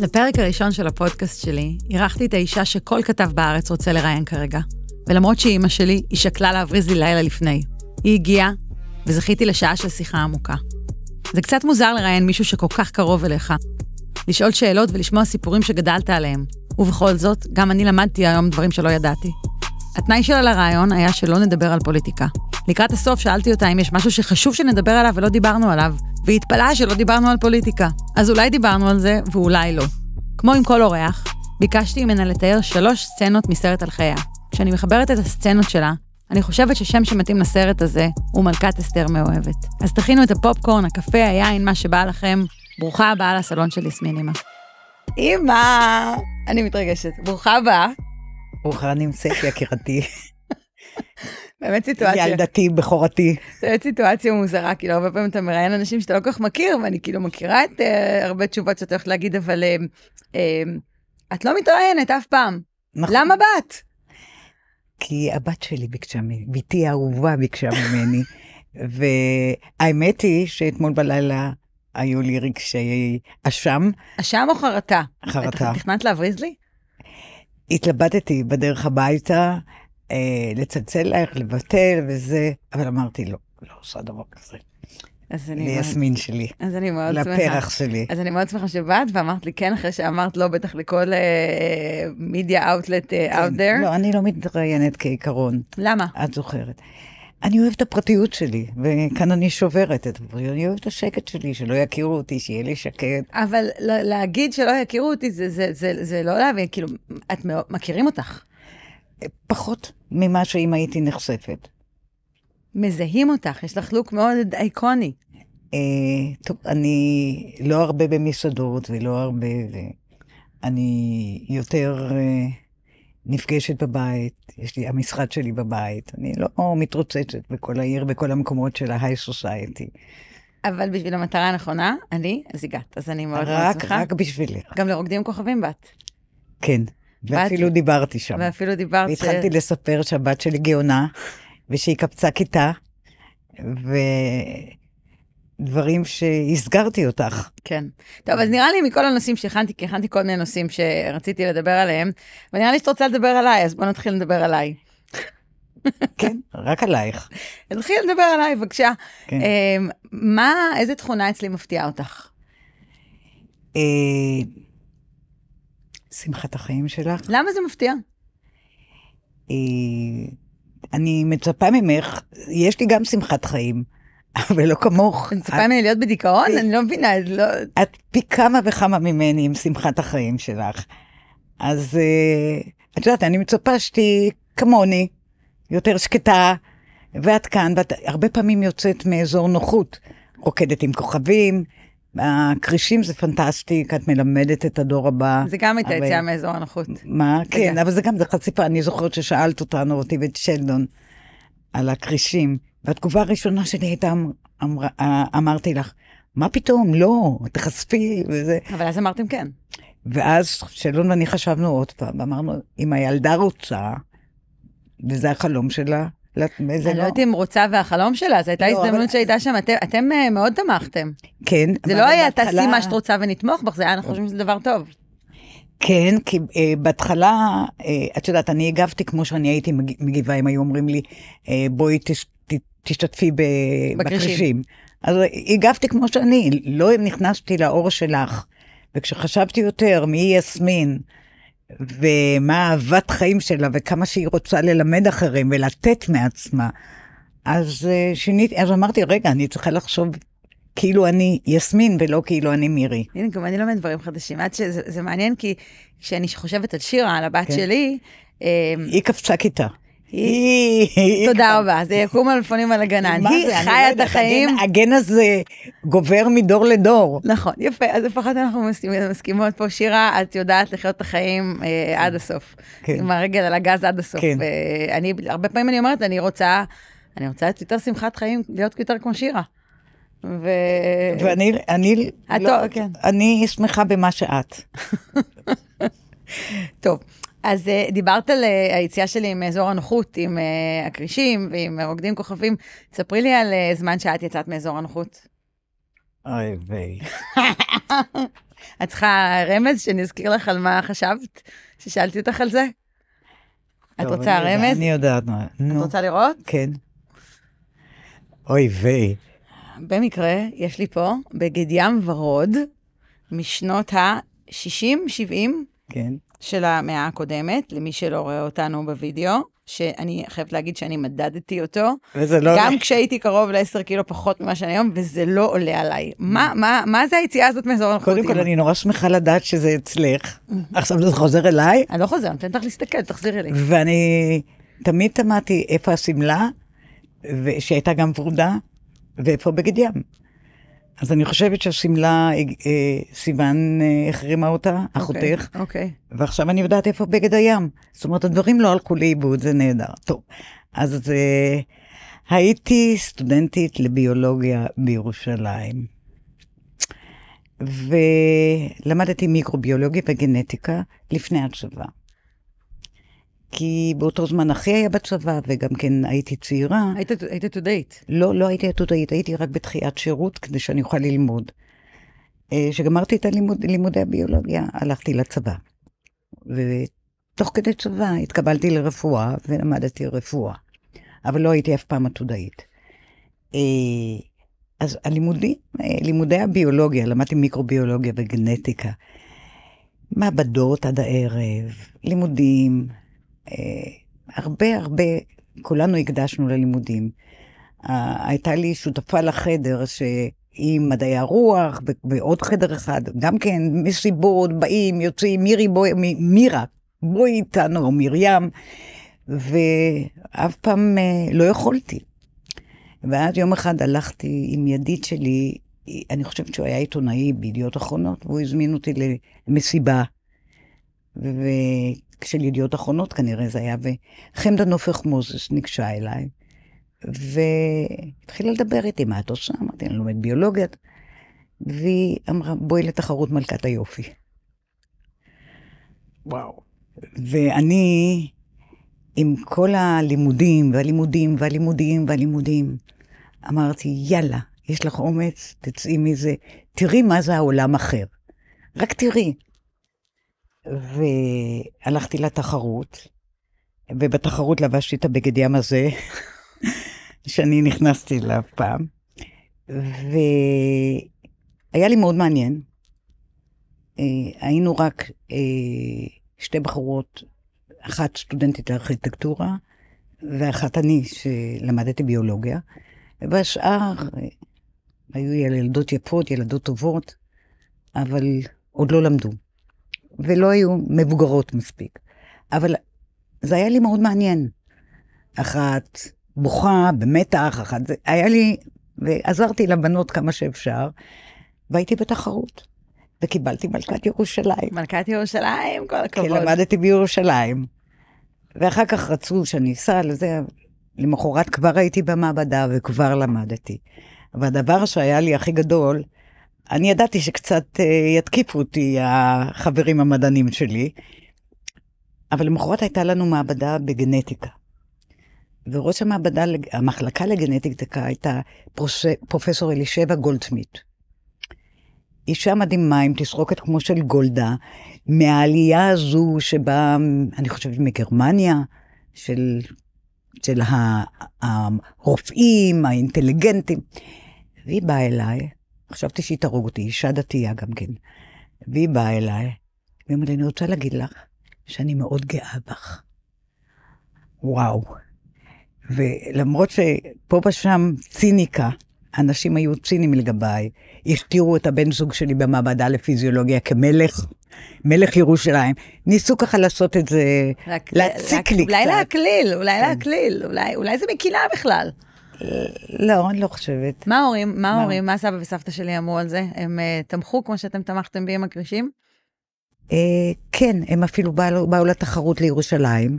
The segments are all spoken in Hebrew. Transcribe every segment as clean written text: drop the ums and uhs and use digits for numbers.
לפרק הראשון של הפודקאסט שלי, אירחתי את האישה שכל כתב בארץ רוצה לראיין כרגע. ולמרות שהיא אמא שלי, היא שקלה להבריז לי לילה לפני. היא הגיעה, וזכיתי לשעה של שיחה עמוקה. זה קצת מוזר לראיין מישהו שכל כך קרוב אליך. לשאול שאלות ולשמוע סיפורים שגדלת עליהם. ובכל זאת, גם אני למדתי היום דברים שלא ידעתי. התנאי שלה לרעיון היה שלא נדבר על פוליטיקה. לקראת הסוף שאלתי אותה אם יש משהו שחשוב שנדבר עליו ולא דיברנו עליו, והיא התפלאה שלא דיברנו על פוליטיקה. אז אולי דיברנו על זה ואולי לא. כמו עם כל אורח, ביקשתי ממנה לתאר 3 סצנות מסרט על חייה. כשאני מחברת את הסצנות שלה, אני חושבת ששם שמתאים לסרט הזה הוא מלכת אסתר מאוהבת. אז תכינו את הפופקורן, הקפה, היין, מה שבא לכם. ברוכה הבאה לסלון של יסמין אמא. אמא! אני מתרגשת. ברוכה הבאה. ברוכה נמצאת, יקירתי. באמת סיטואציה. ילדתי, בכורתי. זו סיטואציה מוזרה, כאילו הרבה פעמים אתה מראיין אנשים שאתה לא כל כך מכיר, ואני כאילו מכירה את הרבה תשובות שאתה הולכת להגיד, אבל את לא מתראיינת אף פעם. נכון. למה בת? כי הבת שלי ביקשה ממני, ביתי האהובה ביקשה ממני, והאמת היא שאתמול בלילה היו לי רגשי אשם. אשם או חרטה? חרטה. תכננת להבריז לי? התלבטתי בדרך הביתה, לצלצל לך, לבטל וזה, אבל אמרתי לא עושה דבר כזה. ליסמין שלי. אז אני מאוד שמחה. לפרח שלי. אז אני מאוד שמחה שבאת, ואמרת לי כן, אחרי שאמרת לא, בטח לכל מידיה אאוטלט out there. לא, אני לא מתראיינת כעיקרון. למה? את זוכרת. אני אוהבת את הפרטיות שלי, וכאן אני שוברת את הפרטיות. אני אוהבת את השקט שלי, שלא יכירו אותי, שיהיה לי שקט. אבל להגיד שלא יכירו אותי, זה לא להבין, כאילו, את מכירים אותך. פחות ממה שאם הייתי נחשפת. מזהים אותך, יש לך לוק מאוד אייקוני. טוב, אני לא הרבה במסעדות ולא הרבה, אני יותר נפגשת בבית, יש לי המשרד שלי בבית, אני לא מתרוצצת בכל העיר, בכל המקומות של ההיי סוסייטי. אבל בשביל המטרה הנכונה, אז הגעת, אז אני מאוד שמחה. רק בשבילך. גם לרוקדים כוכבים בת. כן, ואפילו דיברתי שם. ואפילו דיברת והתחלתי לספר שהבת שלי גאונה, ושהיא קפצה כיתה, ודברים שהסגרתי אותך. כן. טוב, אז נראה לי מכל הנושאים שהכנתי, כי הכנתי כל מיני נושאים שרציתי לדבר עליהם, ונראה לי שאת רוצה לדבר עליי, אז בוא נתחיל לדבר עליי. כן, רק עלייך. נתחיל לדבר עליי, בבקשה. כן. איזה תכונה אצלי מפתיעה אותך? שמחת החיים שלך. למה זה מפתיע? אני מצפה ממך, יש לי גם שמחת חיים, אבל לא כמוך. אני מצפה ממני להיות בדיכאון? אני לא מבינה. את פי כמה וכמה ממני עם שמחת החיים שלך. אז את יודעת, אני מצפה שתהי כמוני, יותר שקטה, ואת כאן, ואת הרבה פעמים יוצאת מאזור נוחות, רוקדת עם כוכבים, הקרישים זה פנטסטי, את מלמדת את הדור הבא. זה גם הייתה יציאה מאזור הנוחות. מה? כן, אבל זה גם, זה חשיפה. אני זוכרת ששאלת אותי ואת שלדון על הקרישים, והתגובה הראשונה שלי הייתה, אמרתי לך, מה פתאום? לא, תחשפי וזה. אבל אז אמרתם כן. ואז שלדון ואני חשבנו עוד פעם, אמרנו, אם הילדה רוצה, וזה החלום שלה, אני לא יודעת אם רוצה והחלום שלה, זו הייתה הזדמנות שהייתה שם, אתם מאוד תמכתם. כן. זה לא היה תעשי מה שאת רוצה ונתמוך בך, זה היה, אנחנו חושבים שזה דבר טוב. כן, כי בהתחלה, את יודעת, אני הגבתי כמו שאני הייתי מגיבה, אם היו אומרים לי, בואי תשתתפי בקרישים. אז הגבתי כמו שאני, לא נכנסתי לאור שלך, וכשחשבתי יותר מי יסמין, ומה אהבת חיים שלה, וכמה שהיא רוצה ללמד אחרים, ולתת מעצמה, אז שיניתי, אז אמרתי, רגע, אני צריכה לחשוב, כאילו אני יסמין, ולא כאילו אני מירי. הנה, גם אני לומד דברים חדשים, עד שזה מעניין, כי כשאני חושבת על שירה, על הבת שלי, היא קפצה כיתה. תודה רבה, זה יקום אלפונים על הגנן. היא חיה את החיים. הגן הזה גובר מדור לדור. נכון, יפה, אז לפחות אנחנו מסכימות פה, שירה, את יודעת לחיות את החיים עד הסוף. עם הרגל על הגז עד הסוף. הרבה פעמים אני אומרת, אני רוצה יותר שמחת חיים, להיות יותר כמו שירה. ואני שמחה במה שאת. טוב. אז דיברת על היציאה שלי מאזור הנוחות, עם הקרישים ועם רוקדים כוכבים. תספרי לי על זמן שאת יצאת מאזור הנוחות. אוי ויי. את צריכה רמז שנזכיר לך על מה חשבת? ששאלתי אותך על זה? את רוצה רמז? אני יודעת מה. את רוצה לראות? כן. אוי ויי. במקרה, יש לי פה בגד ים ורוד, משנות ה-60-70 כן. של המאה הקודמת, למי שלא רואה אותנו בווידאו, שאני חייבת להגיד שאני מדדתי אותו, גם כשהייתי קרוב ל10 קילו פחות ממה שאני היום, וזה לא עולה עליי. מה זה היציאה הזאת מאזור הנוחות? קודם כל, אני נורא שמחה לדעת שזה אצלך. עכשיו זה חוזר אליי. אני לא חוזר, אני נותנת לך להסתכל, תחזירי לי. ואני תמיד תמדתי איפה הסמלה, שהייתה גם ורודה, ואיפה בגד ים. אז אני חושבת שהסמלה, סיוון החרימה אותה, אחותך. אוקיי. ועכשיו אני יודעת איפה בגד הים. זאת אומרת, הדברים לא הלכו לאיבוד, זה נהדר. טוב, אז הייתי סטודנטית לביולוגיה בירושלים. ולמדתי מיקרוביולוגיה וגנטיקה לפני הצבא. כי באותו זמן אחי היה בצבא, וגם כן הייתי צעירה. היית עתודאית? לא הייתי עתודאית, הייתי רק בתחיית שירות, כדי שאני אוכל ללמוד. כשגמרתי את לימודי הביולוגיה, הלכתי לצבא. ותוך כדי צבא התקבלתי לרפואה, ולמדתי רפואה. אבל לא הייתי אף פעם עתודאית. אז לימודי הביולוגיה, למדתי מיקרוביולוגיה וגנטיקה. מעבדות עד הערב, לימודים, הרבה, כולנו הקדשנו ללימודים. הייתה לי שותפה לחדר שהיא מדעי הרוח, ועוד חדר אחד, גם כן מסיבות, באים, יוצאים, מירה, בואי איתנו, או מרים, ואף פעם לא יכולתי. ואז יום אחד הלכתי עם ידיד שלי, אני חושבת שהוא היה עיתונאי בידיעות אחרונות, והוא הזמין אותי למסיבה, של ידיעות אחרונות כנראה זה היה, וחמדה נופך מוזס ניגשה אליי, והתחילה לדבר איתי, מה את עושה? אמרתי, אני לומד ביולוגיה, והיא אמרה, בואי לתחרות מלכת היופי. וואו. ואני, עם כל הלימודים, והלימודים, אמרתי, יאללה, יש לך אומץ, תצאי מזה, תראי מה זה העולם אחר. רק תראי. והלכתי לתחרות, ובתחרות לבשתי את הבגד ים הזה, שאני נכנסתי אליו פעם, והיה לי מאוד מעניין. היינו רק שתי בחורות, אחת סטודנטית לארכיטקטורה, ואחת אני שלמדתי ביולוגיה, והשאר היו ילדות יפות, ילדות טובות, אבל עוד לא למדו. ולא היו מבוגרות מספיק. אבל זה היה לי מאוד מעניין. אחת בוכה, במתח, אחת זה היה לי, ועזרתי לבנות כמה שאפשר, והייתי בתחרות. וקיבלתי מלכת ירושלים. מלכת ירושלים, כל הכבוד. כי למדתי בירושלים. ואחר כך רצו שאני אסע לזה, למחרת כבר הייתי במעבדה וכבר למדתי. והדבר שהיה לי הכי גדול, אני ידעתי שקצת יתקיפו אותי החברים המדענים שלי, אבל למחרת הייתה לנו מעבדה בגנטיקה. וראש המחלקה לגנטיקה הייתה פרופסור אלישבע גולדסמית. אישה מדהימה עם תסרוקת כמו של גולדה, מהעלייה הזו שבאה, אני חושבת, מגרמניה, של הרופאים, האינטליגנטים. והיא באה אליי, חשבתי שהיא תרוג אותי, אישה דתייה גם כן. והיא באה אליי, והיא אומרת לי, אני רוצה להגיד לך שאני מאוד גאה בך. וואו. ולמרות שפה ושם ציניקה, אנשים היו צינים לגביי, הכתירו את הבן זוג שלי במעבדה לפיזיולוגיה כמלך, מלך ירושלים. ניסו ככה לעשות את זה, להציק לי קצת. אולי להקליל, אולי זה מקילה בכלל. לא, אני לא חושבת. מה ההורים, מה סבא וסבתא שלי אמרו על זה? הם תמכו כמו שאתם תמכתם בי עם הקרישים? כן, הם אפילו באו לתחרות לירושלים,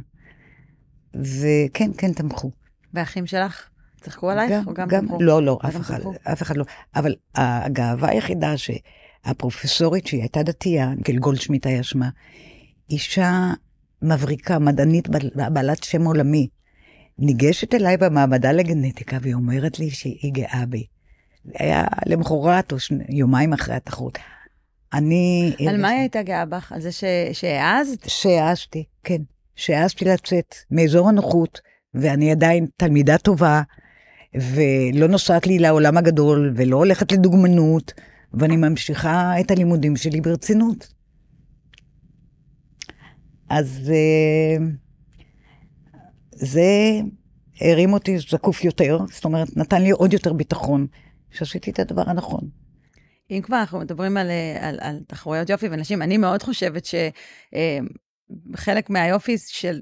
וכן, תמכו. והאחים שלך? צחקו עלייך או גם תמכו? לא, אף אחד לא. אבל הגאווה היחידה שהפרופסורית שהיא הייתה דתייה, ניקל גולדשמיט היה שמה, אישה מבריקה, מדענית בעלת שם עולמי, ניגשת אליי במעבדה לגנטיקה, והיא אומרת לי שהיא גאה בי. היה למחרת או יומיים אחרי התחרות. על מה היא הייתה גאה בך? על זה שהעזת? שהעזתי, כן. שהעזתי לצאת מאזור הנוחות, ואני עדיין תלמידה טובה, ולא נוסעת לי לעולם הגדול, ולא הולכת לדוגמנות, ואני ממשיכה את הלימודים שלי ברצינות. אז זה הרים אותי זקוף יותר, זאת אומרת, נתן לי עוד יותר ביטחון, שעשיתי את הדבר הנכון. אם כבר אנחנו מדברים על תחרויות יופי ונשים, אני מאוד חושבת שחלק מהיופי של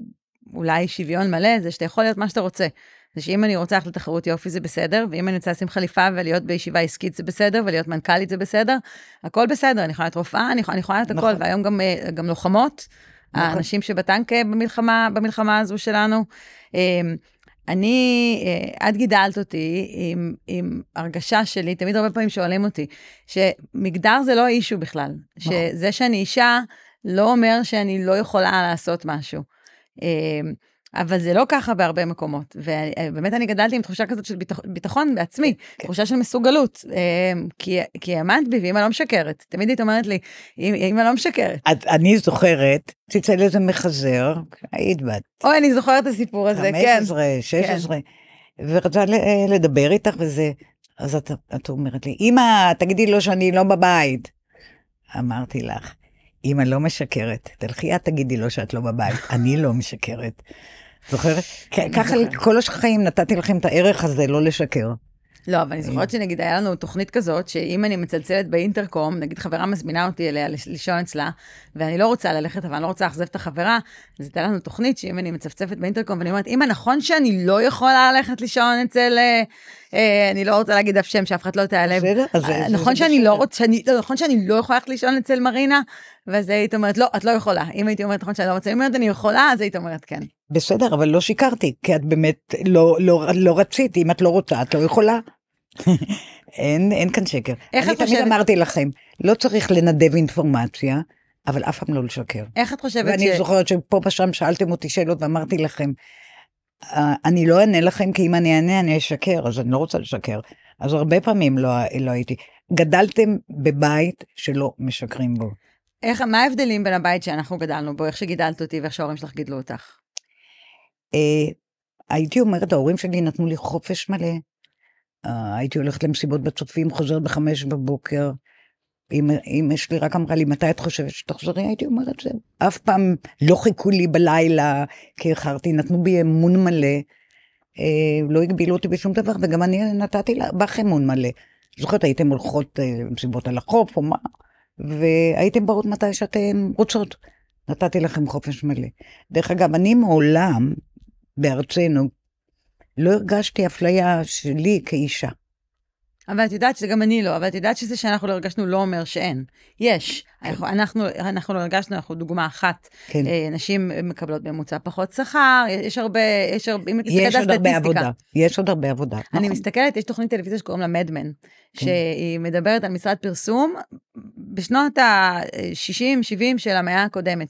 אולי שוויון מלא, זה שאתה יכול להיות מה שאתה רוצה. זה שאם אני רוצה ללכת לתחרות יופי זה בסדר, ואם אני רוצה לשים חליפה ולהיות בישיבה עסקית זה בסדר, ולהיות מנכ"לית זה בסדר, הכל בסדר, אני יכולה להיות רופאה, אני יכולה להיות הכל, והיום גם לוחמות, האנשים שבטנק במלחמה הזו שלנו. את גידלת אותי עם הרגשה שלי, תמיד הרבה פעמים שואלים אותי, שמגדר זה לא אישו בכלל, שזה שאני אישה לא אומר שאני לא יכולה לעשות משהו. אבל זה לא ככה בהרבה מקומות, ובאמת אני גדלתי עם תחושה כזאת של ביטחון בעצמי, תחושה של מסוגלות, כי האמנת בי, ואמא לא משקרת, תמיד היא אומרת לי, אמא לא משקרת. אני זוכרת, תצא לזה מחזר, היית בת. אוי, אני זוכרת את הסיפור הזה, כן. 15, 16, ורצה לדבר איתך וזה, אז את אומרת לי, אמא, תגידי לו שאני לא בבית. אמרתי לך, אמא לא משקרת, תלכי את תגידי לו שאת לא בבית, אני לא משקרת. זוכרת? ככה כל החיים נתתי לכם את הערך הזה, לא לשקר. לא, אבל אני זוכרת שנגיד היה לנו תוכנית כזאת, שאם אני מצלצלת באינטרקום, נגיד חברה מזמינה אותי אליה לישון אצלה, ואני לא רוצה ללכת, אבל אני לא רוצה לאכזב את החברה, אז הייתה לנו תוכנית שאם אני מצפצפת באינטרקום, ואני אומרת, אמא, נכון שאני לא יכולה ללכת לישון אצל, אני לא רוצה להגיד אף שם, שאף אחד לא תיעלב. נכון שאני לא יכולה ללכת לישון אצל מרינה, ואז היית אומרת, לא, את לא יכולה. אם הייתי אומרת, נכון שאני לא רוצה, אם אני יכולה, אז היית אומרת, כן. בסדר, אבל לא שיקרתי, כי את באמת לא רצית, אם את לא רוצה, את לא יכולה. אין כאן שקר. אני תמיד אמרתי לכם, לא צריך לנדב אינפורמציה, אבל אף פעם לא לשקר. איך את חושבת ואני זוכרת שפה ושם שאלתם אותי שאלות ואמרתי לכם, אני לא אענה לכם, כי אם אני אענה, אני אשקר, אז אני לא רוצה לשקר. אז הרבה פעמים לא הייתי. גדלתם בבית שלא משקרים בו. מה ההבדלים בין הבית שאנחנו גדלנו בו, איך שגידלת אותי ואיך שההורים שלך גידלו אותך? הייתי אומרת, ההורים שלי נתנו לי חופש מלא. הייתי הולכת למסיבות בצופים, חוזרת ב5 בבוקר. אמא שלי רק אמרה לי, מתי את חושבת שתחזרי? הייתי אומרת, זה אף פעם לא חיכו לי בלילה, כי איחרתי, נתנו בי אמון מלא. לא הגבילו אותי בשום דבר, וגם אני נתתי בך אמון מלא. זוכרת, הייתם הולכות למסיבות על החוף או מה, והייתם באות מתי שאתם רוצות. נתתי לכם חופש מלא. דרך אגב, אני מעולם בארצנו לא הרגשתי אפליה שלי כאישה. אבל את יודעת שזה גם אני לא, אבל את יודעת שזה שאנחנו לא הרגשנו לא אומר שאין. יש. אנחנו לא הרגשנו, אנחנו דוגמה אחת. נשים מקבלות בממוצע פחות שכר, יש הרבה, אם את מסתכלת על סטטיסטיקה. יש עוד הרבה עבודה. אני מסתכלת, יש תוכנית טלוויזיה שקוראים לה מדמן, שהיא מדברת על משרד פרסום, בשנות ה-60-70 של המאה הקודמת,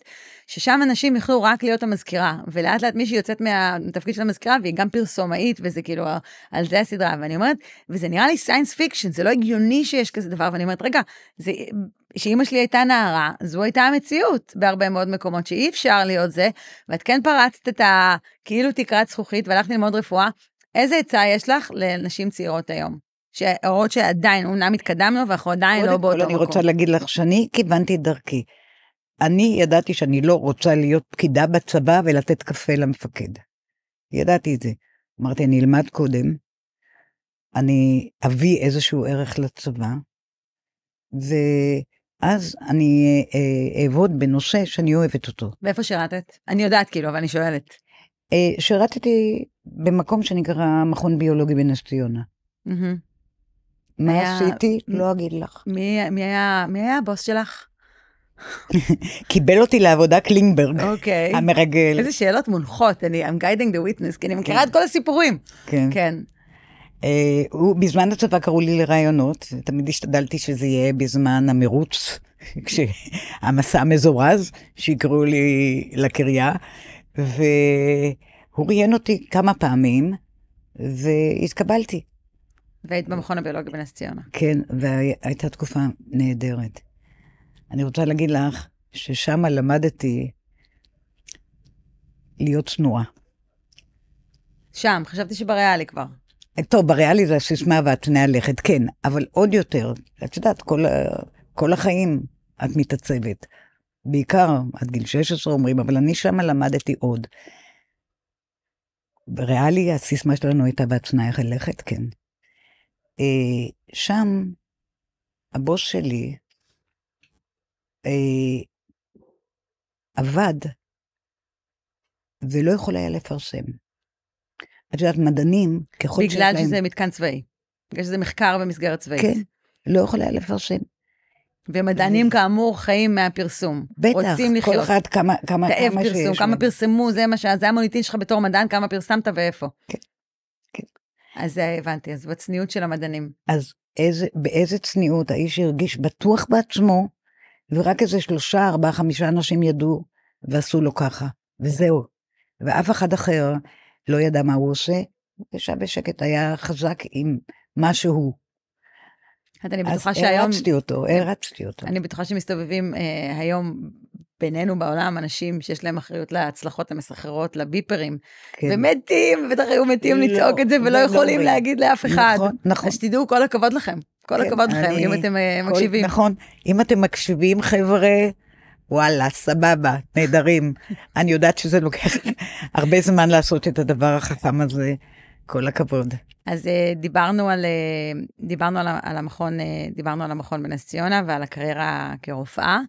ששם אנשים יכלו רק להיות המזכירה, ולאט לאט מישהי יוצאת מהתפקיד של המזכירה, והיא גם פרסומאית, וזה כאילו, על זה הסדרה, ואני אומרת, וזה נראה לי סיינס פיקשן, זה לא הגיוני שיש כזה דבר, ואני אומרת, רגע, שאמא שלי הייתה נערה, זו הייתה המציאות, בהרבה מאוד מקומות, שאי אפשר להיות זה, ואת כן פרצת את כאילו תקרת זכוכית, והלכת ללמוד רפואה, איזה עצה יש לך לנשים צעירות היום? שהראות שעדיין, אומנם התקדמנו, ואנחנו עדיין לא באותו מקום. אני רוצה להגיד לך שאני כיוונתי את דרכי. אני ידעתי שאני לא רוצה להיות פקידה בצבא ולתת קפה למפקד. ידעתי את זה. אמרתי, אני אלמד קודם, אני אביא איזשהו ערך לצבא, ואז אני אעבוד בנושא שאני אוהבת אותו. ואיפה שירתת? אני יודעת כאילו, אבל אני שואלת. שירתתי במקום שנקרא מכון ביולוגי בנס ציונה. מה עשיתי? לא אגיד לך. מי היה הבוס שלך? קיבל אותי לעבודה קלינגברג, אוקיי. המרגל. איזה שאלות מונחות, I'm guiding the witness, כי אני מכירה את כל הסיפורים. כן. בזמן הצבא קראו לי לרעיונות, תמיד השתדלתי שזה יהיה בזמן המרוץ, המסע המזורז, שיקראו לי לקריה, והוא ראיין אותי כמה פעמים, והתקבלתי. והיית במכון הביולוגי בנס ציונה. כן, והייתה תקופה נהדרת. אני רוצה להגיד לך ששם למדתי להיות צנועה. שם, חשבתי שבריאלי כבר. טוב, בריאלי זה הסיסמה והתנאי הלכת, כן, אבל עוד יותר, את יודעת, כל החיים את מתעצבת. בעיקר עד גיל 16 אומרים, אבל אני שם למדתי עוד. בריאלי הסיסמה שלנו הייתה והתנאי הלכת, כן. שם הבוס שלי עבד ולא יכול היה לפרסם. את יודעת, מדענים, ככל שיש להם... בגלל שזה מתקן צבאי. בגלל שזה מחקר במסגרת צבאית. כן, לא יכול היה לפרסם. ומדענים כאמור חיים מהפרסום. בטח, רוצים לחיות. כל אחד כמה תאב פרסום, כמה פרסמו, זה המוניטין שלך בתור מדען, כמה פרסמת ואיפה. כן, כן. אז הבנתי, אז בצניעות של המדענים. אז באיזה צניעות האיש הרגיש בטוח בעצמו, ורק איזה 3, 4, 5 אנשים ידעו, ועשו לו ככה, וזהו. ואף אחד אחר לא ידע מה הוא עושה, ושב בשקט, היה חזק עם משהו. אני בטוחה אז שהיום... הרצתי אותו. אני בטוחה שמסתובבים היום בינינו בעולם, אנשים שיש להם אחריות להצלחות המסחררות, לביפרים, כן. ומתים, בטח היו מתים לצעוק את זה, ולא יכולים להגיד לאף אחד. נכון. אז שתדעו, כל הכבוד לכם. כל הכבוד לכם, אם אתם מקשיבים. נכון, אם אתם מקשיבים, חבר'ה, וואלה, סבבה, נהדרים. אני יודעת שזה לוקח הרבה זמן לעשות את הדבר החכם הזה. כל הכבוד. אז דיברנו על המכון בנס ציונה ועל הקריירה כרופאה,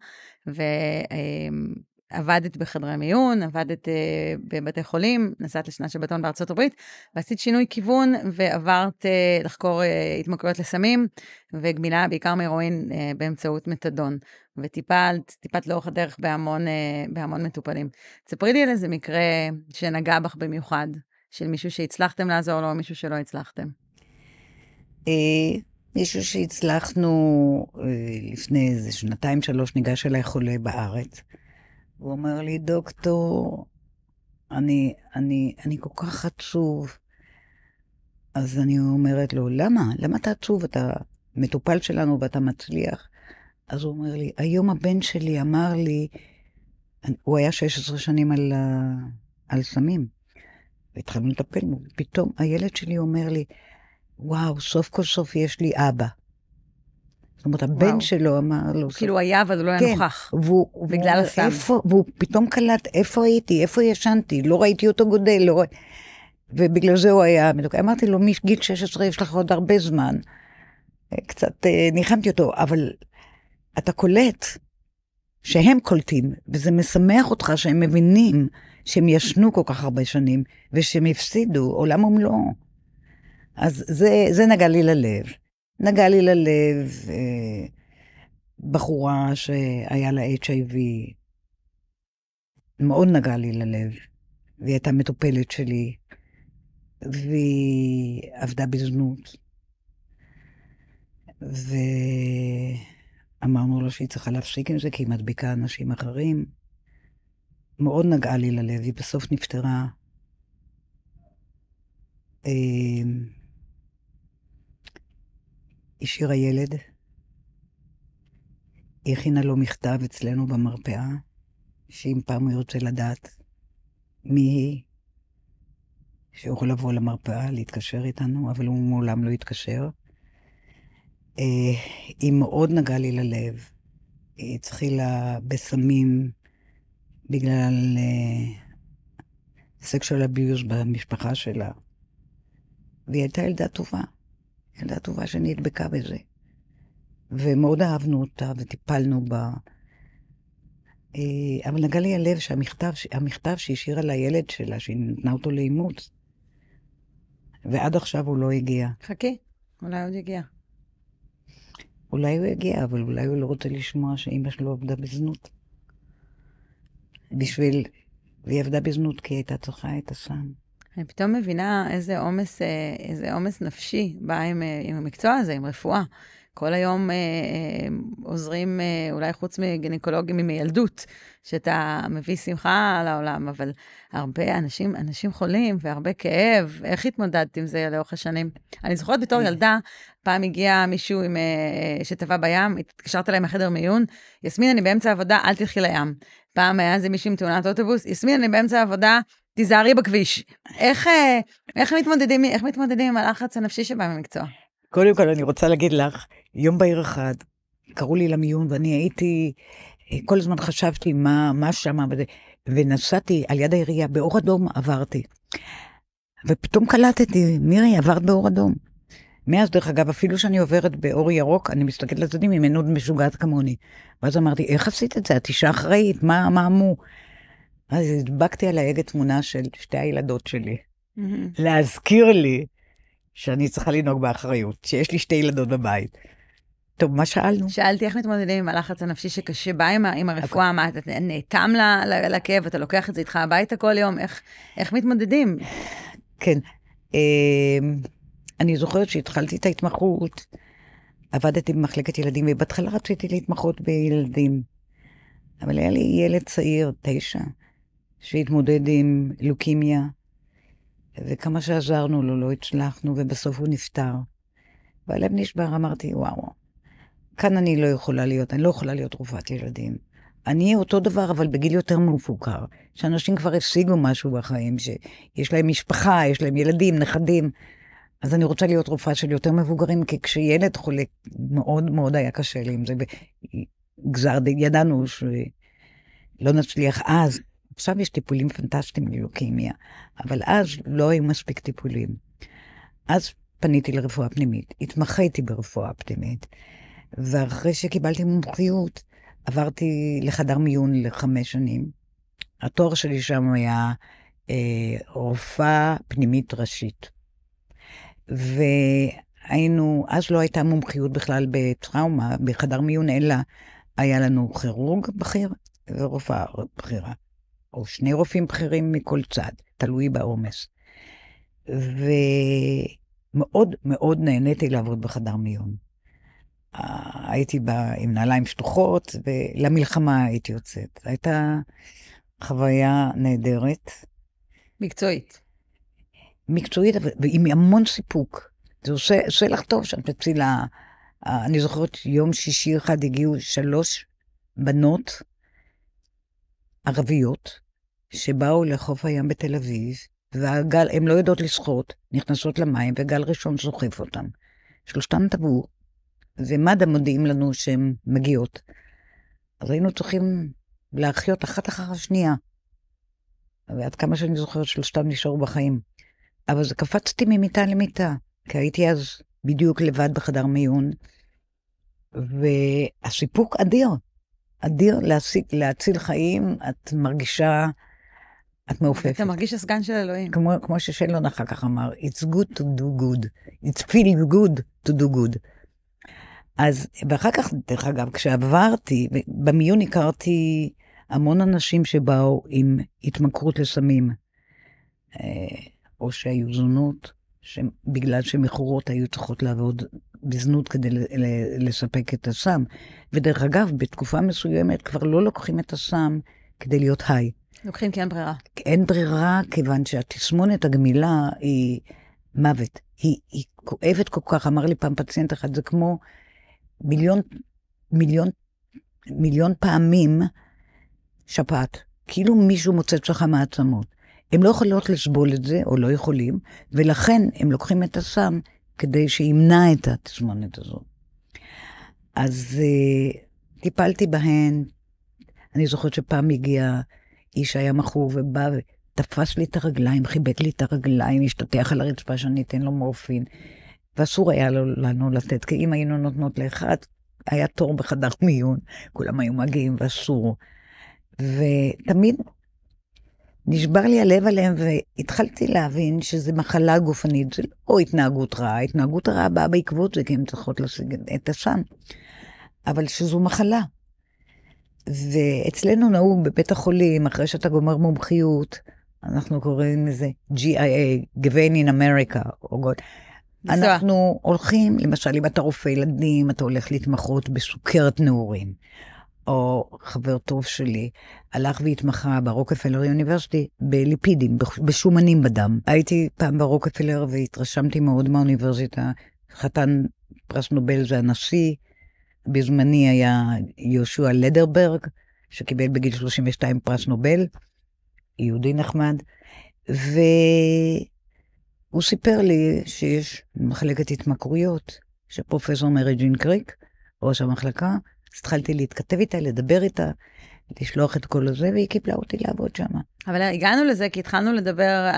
ועבדת בחדרי מיון, עבדת בבתי חולים, נסעת לשנת שבתון בארצות הברית, ועשית שינוי כיוון ועברת לחקור התמכרויות לסמים וגמילה בעיקר מהרואין באמצעות מתדון, וטיפלת לאורך הדרך בהמון מטופלים. תספרי לי על איזה מקרה שנגע בך במיוחד, של מישהו שהצלחתם לעזור לו, או מישהו שלא הצלחתם? מישהו שהצלחנו לפני איזה 2-3 ניגש אליי חולה בארץ. הוא אומר לי, דוקטור, אני כל כך עצוב. אז אני אומרת לו, למה? למה אתה עצוב? אתה מטופל שלנו ואתה מצליח. אז הוא אומר לי, היום הבן שלי אמר לי, הוא היה 16 שנים על סמים. והתחלנו לטפל בו. פתאום הילד שלי אומר לי, וואו, סוף כל סוף יש לי אבא. זאת אומרת, הבן שלו אמר לו... כאילו היה, אבל הוא לא היה נוכח. בגלל הסם. והוא פתאום קלט, איפה הייתי, איפה ישנתי, לא ראיתי אותו גודל, ובגלל זה הוא היה... אמרתי לו, מגיל 16 יש לך עוד הרבה זמן. קצת ניחמתי אותו, אבל אתה קולט שהם קולטים, וזה משמח אותך שהם מבינים שהם ישנו כל כך הרבה שנים, ושהם הפסידו, עולם ומלואו. אז זה נגע לי ללב. נגע לי ללב בחורה שהיה לה HIV, מאוד נגע לי ללב, והיא הייתה מטופלת שלי, והיא עבדה בזנות. ואמרנו לו שהיא צריכה להפסיק עם זה, כי היא מדביקה אנשים אחרים. מאוד נגעה לי ללב, היא בסוף נפטרה. השאירה ילד, היא הכינה לו מכתב אצלנו במרפאה, שאם פעם הוא ירצה לדעת מי היא, שהוא יכול לבוא למרפאה, להתקשר איתנו, אבל הוא מעולם לא התקשר. היא מאוד נגעה לי ללב. היא התחילה בסמים בגלל sexual abuse במשפחה שלה. והיא הייתה ילדה טובה. ילדה טובה שנדבקה בזה. ומאוד אהבנו אותה וטיפלנו בה. אבל נגע לי הלב שהמכתב שהשאירה לילד שלה, שהיא נתנה אותו לאימוץ, ועד עכשיו הוא לא הגיע. חכי, אולי עוד יגיע. אולי הוא יגיע, אבל אולי הוא לא רוצה לשמוע שאמא שלו עבדה בזנות. והיא עבדה בזנות כי היא הייתה צריכה את הסם. אני פתאום מבינה איזה עומס נפשי בא עם המקצוע הזה, עם רפואה. כל היום עוזרים, אולי חוץ מגינקולוגים מילדות, שאתה מביא שמחה לעולם, אבל הרבה אנשים חולים והרבה כאב. איך התמודדת עם זה לאורך השנים? אני זוכרת בתור ילדה, פעם הגיע מישהו שטבע בים, התקשרת אליי מהחדר מיון, יסמין, אני באמצע העבודה, אל תלכי לים. פעם היה זה מישהו עם תאונת אוטובוס, יסמין, אני באמצע העבודה, תיזהרי בכביש. איך מתמודדים עם הלחץ הנפשי שבא במקצוע? קודם כל אני רוצה להגיד לך, יום בהיר אחד, קראו לי למיון ואני הייתי, כל הזמן חשבתי מה שם, ונסעתי על יד העירייה, באור אדום עברתי. ופתאום קלטתי, מירי, עברת באור אדום. מאז דרך אגב, אפילו שאני עוברת באור ירוק, אני מסתכלת לצדדים, אם אין עוד משוגעת כמוני. ואז אמרתי, איך עשית את זה? את אישה אחראית, מה אמרו? אז הדבקתי על ההגה תמונה של שתי הילדות שלי. להזכיר לי שאני צריכה לנהוג באחריות, שיש לי שתי ילדות בבית. טוב, מה שאלנו? שאלתי איך מתמודדים עם הלחץ הנפשי שקשה בא עם הרפואה, מה, אתה נאטם לכאב, אתה לוקח את זה איתך הביתה כל יום, איך מתמודדים? כן, אני זוכרת שהתחלתי את ההתמחות, עבדתי במחלקת ילדים, ובהתחלה רציתי להתמחות בילדים. אבל היה לי ילד צעיר, 9, שהתמודד עם לוקימיה, וכמה שעזרנו לו, לא הצלחנו, ובסוף הוא נפטר. והלב נשבר, אמרתי, וואו, כאן אני לא יכולה להיות רופאת ילדים. אני אותו דבר, אבל בגיל יותר מבוגר, שאנשים כבר השיגו משהו בחיים, שיש להם משפחה, יש להם ילדים, נכדים, אז אני רוצה להיות רופאה של יותר מבוגרים, כי כשילד חולה, מאוד מאוד היה קשה לי עם זה, גזר דין, ידענו שלא נצליח אז, עכשיו יש טיפולים פנטסטיים ללוקימיה, אבל אז לא היו מספיק טיפולים. אז פניתי לרפואה פנימית, התמחיתי ברפואה פנימית, ואחרי שקיבלתי מומחיות, עברתי לחדר מיון ל5 שנים. התואר שלי שם היה רופאה פנימית ראשית. והיינו, אז לא הייתה מומחיות בכלל בטראומה, בחדר מיון, אלא היה לנו כירורג בכיר ורופאה בכירה. או 2 רופאים בכירים מכל צד, תלוי בעומס. ומאוד מאוד נהניתי לעבוד בחדר מיון. הייתי בה עם נעליים שטוחות, ולמלחמה הייתי יוצאת. הייתה חוויה נהדרת. מקצועית. מקצועית, ועם המון סיפוק. זה עושה לך טוב שאת מצילה. אני זוכרת, יום שישי אחד הגיעו 3 בנות ערביות, שבאו לחוף הים בתל אביב, והגל, הן לא יודעות לשחות, נכנסות למים, וגל ראשון סוחף אותן. 3 טבעו, ומד"א מודיעים לנו שהן מגיעות. אז היינו צריכים להחיות אחת אחר השנייה. ועד כמה שאני זוכרת, 3 נשארו בחיים. אבל זה קפצתי ממיטה למיטה, כי הייתי אז בדיוק לבד בחדר מיון, והסיפוק אדיר. אדיר להציל חיים, את מרגישה, את מעופפת. אתה מרגיש הסגן של אלוהים. כמו ששלון אחר כך אמר, it's good to do good, it's feeling good to do good. אז, ואחר כך, דרך אגב, כשעברתי, במיון הכרתי המון אנשים שבאו עם התמכרות לסמים, או שהיו זונות, בגלל שמכורות היו צריכות לעבוד בזנות כדי לספק את הסם. ודרך אגב, בתקופה מסוימת כבר לא לוקחים את הסם כדי להיות היי. לוקחים כי אין ברירה. אין ברירה, כיוון שהתסמונת הגמילה היא מוות. היא כואבת כל כך. אמר לי פעם פציינט אחד, זה כמו מיליון פעמים שפעת. כאילו מישהו מוצץ לך מעצמות. הם לא יכולות לסבול את זה, או לא יכולים, ולכן הם לוקחים את הסם כדי שימנע את התסמונת הזאת. אז טיפלתי בהן. אני זוכרת שפעם הגיע איש היה מכור ובא ותפס לי את הרגליים, חיבק לי את הרגליים, השתתח על הרצפה שאני אתן לו מורפין, ואסור היה לנו לתת, כי אם היינו נותנות לאחד, היה תור בחדר מיון, כולם היו מגיעים ואסור. ותמיד נשבר לי הלב עליהם, והתחלתי להבין שזה מחלה גופנית, זה לא התנהגות רעה, התנהגות רעה באה בעקבות זה, כי הן צריכות להשיג את הסם, אבל שזו מחלה. ואצלנו נהוג בבית החולים, אחרי שאתה גומר מומחיות, אנחנו קוראים לזה GIA, Given in America, אנחנו הולכים, למשל, אם אתה רופא ילדים, אתה הולך להתמחות בסוכרת נעורים. או חבר טוב שלי, הלך והתמחה ברוקפלר יוניברסיטי בליפידים, בשומנים בדם. הייתי פעם ברוקפלר והתרשמתי מאוד מהאוניברסיטה. חתן פרס נובל זה הנשיא, בזמני היה יהושע לדרברג, שקיבל בגיל 32 פרס נובל, יהודי נחמד, והוא סיפר לי שיש מחלקת התמכרויות, שפרופסור מרי ג'ין קריק, ראש המחלקה, אז התחלתי להתכתב איתה, לדבר איתה, לשלוח את כל הזה, והיא קיבלה אותי לעבוד שם. אבל הגענו לזה, כי התחלנו לדבר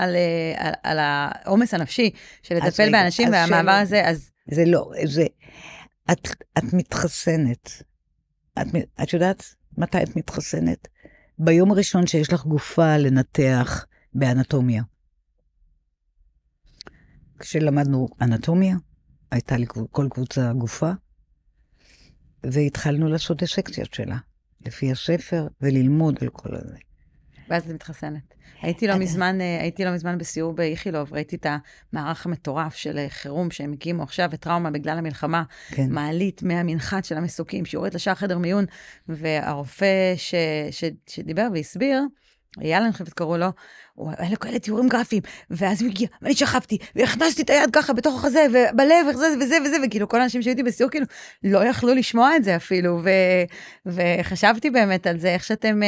על העומס הנפשי, של לטפל באנשים, והמעבר הזה, אז... זה לא, זה... את מתחסנת. את יודעת מתי את מתחסנת? ביום הראשון שיש לך גופה לנתח באנטומיה. כשלמדנו אנטומיה, הייתה לי כל קבוצה גופה, והתחלנו לעשות דיסקציות שלה, לפי הספר, וללמוד על כל הזה. ואז את מתחסנת. הייתי לא מזמן בסיור באיכילוב, ראיתי את המערך המטורף של חירום שהם הקימו עכשיו, וטראומה בגלל המלחמה, כן. מעלית מהמנחת של המסוקים, שיורדת לשער חדר מיון, והרופא שדיבר והסביר, אייל, אני חושבת קראו לו, היה לו כאלה תיאורים גרפיים, ואז הוא הגיע, ואני שכבתי, והכנסתי את היד ככה בתוך החזה, ובלב, וזה, וכאילו כל האנשים שהייתי בסיור, כאילו, לא יכלו לשמוע את זה אפילו, וחשבתי באמת על זה, איך שאתם,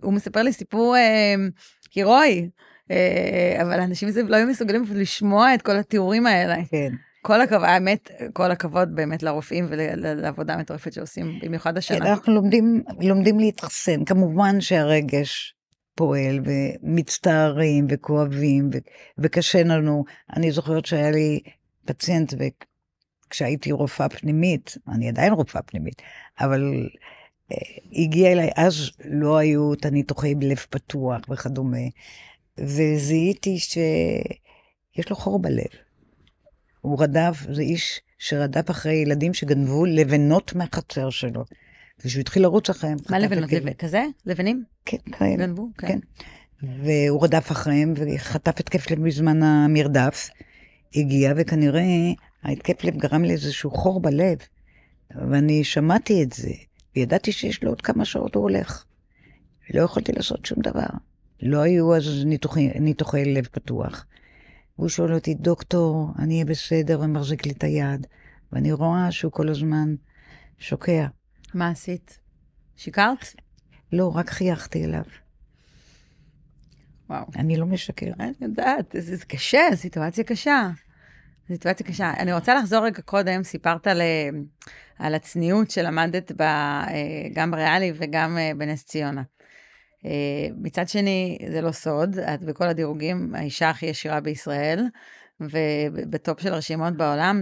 הוא מספר לי סיפור הירואי, אבל האנשים לא היו מסוגלים לשמוע את כל התיאורים האלה. כן. כל הכבוד באמת לרופאים ולעבודה המטורפת שעושים, במיוחד השנה. כן, אנחנו לומדים להתחסן, כמובן שהרגש פועל, ומצטערים וכואבים, וקשה לנו. אני זוכרת שהיה לי פציינט, וכשהייתי רופאה פנימית, אני עדיין רופאה פנימית, אבל הגיע אליי, אז לא היו את הניתוחי בלב פתוח וכדומה, וזיהיתי שיש לו חור בלב. הוא רדף, זה איש שרדף אחרי ילדים שגנבו לבנות מהחצר שלו. ושהוא התחיל לרוץ אחריהם. מה לבנות? כזה? לבנים? כן, כאלה. גנבו? כן. והוא רדף אחריהם וחטף התקף לב בזמן המרדף. הגיע וכנראה ההתקף לב גרם לאיזשהו חור בלב. ואני שמעתי את זה. וידעתי שיש לו עוד כמה שעות הוא הולך. לא יכולתי לעשות שום דבר. לא היו אז ניתוחי לב פתוח. הוא שואל אותי, דוקטור, אני אהיה בסדר, ומחזיק לי את היד. ואני רואה שהוא כל הזמן שוקע. מה עשית? שיקרת? לא, רק חייכתי אליו. וואו. אני לא משקר. אני יודעת, זה קשה, סיטואציה קשה. סיטואציה קשה. אני רוצה לחזור רגע קודם, סיפרת על הצניעות שלמדת גם בריאלי וגם בנס ציונה. מצד שני, זה לא סוד, את בכל הדירוגים, האישה הכי ישירה בישראל, ובטופ של הרשימות בעולם.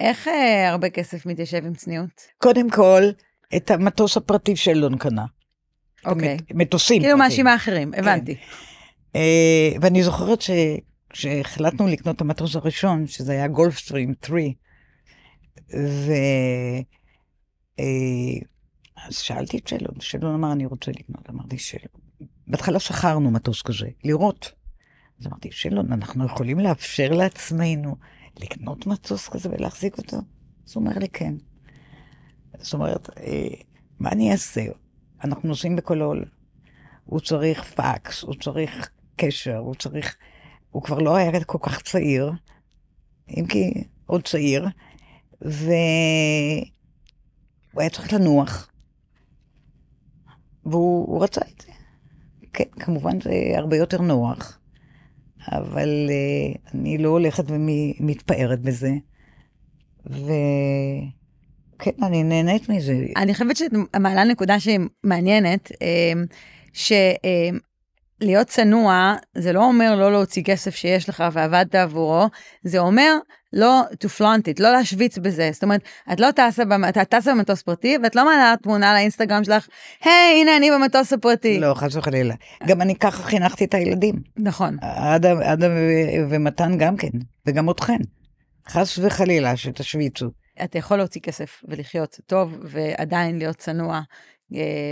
איך הרבה כסף מתיישב עם צניעות? קודם כל, את המטוס הפרטי שלון קנה. אוקיי. מטוסים. כאילו מאשים האחרים, הבנתי. ואני זוכרת שהחלטנו לקנות את המטוס הראשון, שזה היה גולפסטרים 3, אז שאלתי את שלון, שלון אמר, אני רוצה לקנות, אמרתי שלון. בהתחלה שכרנו מטוס כזה, לראות. אז אמרתי, שלון, אנחנו יכולים לאפשר לעצמנו לקנות מטוס כזה ולהחזיק אותו? אז הוא אומר לי, כן. זאת אומרת, מה אני אעשה? אנחנו נוסעים בכל העולם. הוא צריך פאקס, הוא צריך קשר, הוא כבר לא היה כל כך צעיר, אם כי עוד צעיר, והוא היה צריך לנוח. והוא רצה את זה. כן, כמובן זה הרבה יותר נוח, אבל אני לא הולכת ומתפארת בזה. וכן, אני נהנית מזה. אני חושבת שהמעלה נקודה שהיא מעניינת, להיות צנוע, זה לא אומר לא להוציא כסף שיש לך ועבדת עבורו, זה אומר לא to flaunt it, לא להשוויץ בזה. זאת אומרת, את לא טסה במטוס פרטי, ואת לא מעלה תמונה לאינסטגרם שלך, היי, הנה אני במטוס הפרטי. לא, חס וחלילה. גם אני ככה חינכתי את הילדים. נכון. אדם ומתן גם כן, וגם אתכן. חס וחלילה שתשוויצו. אתה יכול להוציא כסף ולחיות טוב, ועדיין להיות צנוע,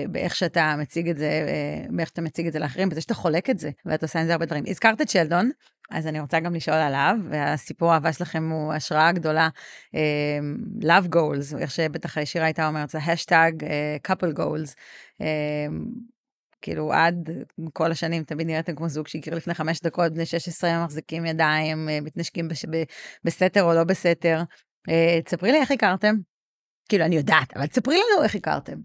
באיך שאתה מציג את זה, באיך שאתה מציג את זה לאחרים, בזה שאתה חולק את זה, ואתה עושה עם זה הרבה דברים. הזכרת את שלדון, אז אני רוצה גם לשאול עליו, והסיפור האהבה שלכם הוא השראה גדולה, love goals, איך שבטח שירה הייתה אומרת, זה השטג couple goals, כאילו עד כל השנים תמיד נראיתם כמו זוג שהכיר לפני 5 דקות, בני 16 מחזיקים ידיים, מתנשקים בסתר או לא בסתר. תספרי לי איך הכרתם. כאילו אני יודעת, אבל תספרי לנו איך הכרתם.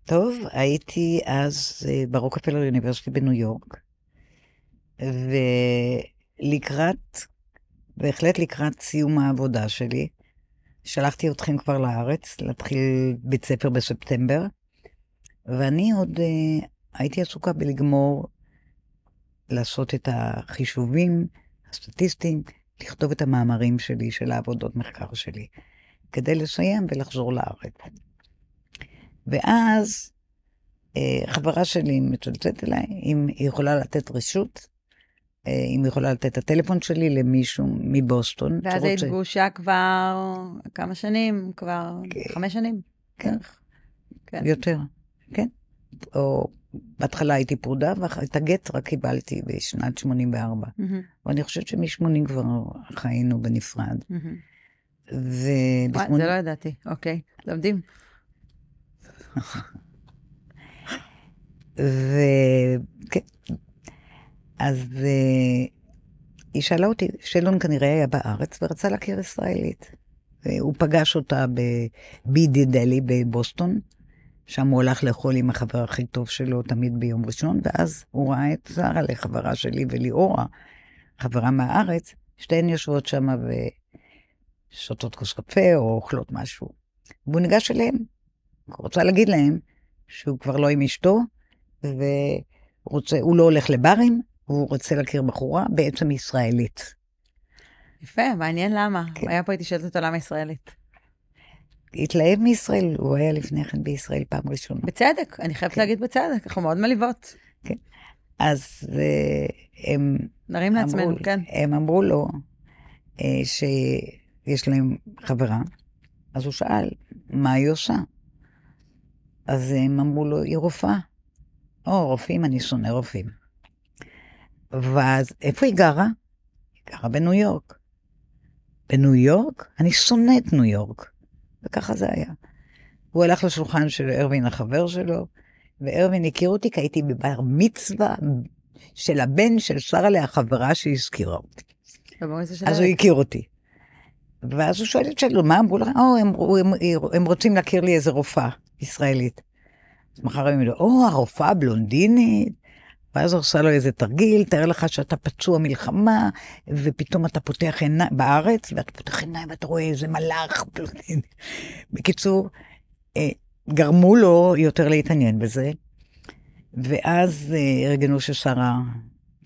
טוב, הייתי אז ברוקפלר יוניברסיטי בניו יורק, בהחלט לקראת סיום העבודה שלי, שלחתי אתכם כבר לארץ, להתחיל בית ספר בספטמבר, ואני עוד הייתי עסוקה בלגמור, לעשות את החישובים, הסטטיסטיים, לכתוב את המאמרים שלי, של העבודות מחקר שלי, כדי לסיים ולחזור לארץ. ואז חברה שלי מצלצלת אליי, אם היא יכולה לתת רשות, אם היא יכולה לתת את הטלפון שלי למישהו מבוסטון. ואז היית גרושה כבר כמה שנים? כבר 5 שנים? כן. יותר, כן. או בהתחלה הייתי פרודה, ואת הגט רק קיבלתי בשנת 84. ואני חושבת שמ-80 כבר חיינו בנפרד. זה לא ידעתי, אוקיי, לומדים. כן. אז היא שאלה אותי, שלון כנראה היה בארץ ורצה להכיר ישראלית. הוא פגש אותה בבידי דלי בבוסטון, שם הוא הלך לאכול עם החבר הכי טוב שלו תמיד ביום ראשון, ואז הוא ראה את שרה לחברה שלי וליאורה, חברה מהארץ, שתיהן יושבות שם ושותות כוס קפה או אוכלות משהו. והוא ניגש אליהם, הוא רוצה להגיד להם שהוא כבר לא עם אשתו, והוא לא הולך לברים, הוא רוצה להכיר בחורה, בעצם ישראלית. יפה, מעניין למה. כן. היה פה הייתי שואלת אותו למה ישראלית. התלהב מישראל, הוא היה לפני כן בישראל פעם ראשונה. בצדק, אני חייבת להגיד בצדק, אנחנו מאוד מליבות. כן. אז הם... נרים לעצמנו, כן. הם אמרו לו שיש להם חברה, אז הוא שאל, מה היא עושה? אז הם אמרו לו, היא רופאה. רופאים, אני שונא רופאים. ואז, איפה היא גרה? היא גרה בניו יורק. בניו יורק? אני שונא את ניו יורק. וככה זה היה. הוא הלך לשולחן של ארווין החבר שלו, וארווין הכיר אותי, כי הייתי בבר מצווה של הבן של שרה החברה שהזכירה אותי. אז הוא הכיר אותי. ואז הוא שואל את שלו, מה אמרו לך? הם רוצים להכיר לי איזה רופאה ישראלית. אז מחר הם ידעו, הרופאה הבלונדינית, ואז הוא עושה לו איזה תרגיל, תאר לך שאתה פצוע מלחמה, ופתאום אתה פותח עיניים בארץ, ואתה פותח עיניים ואתה רואה איזה מלאך בלונדיני. בקיצור, גרמו לו יותר להתעניין בזה, ואז ארגנו ששרה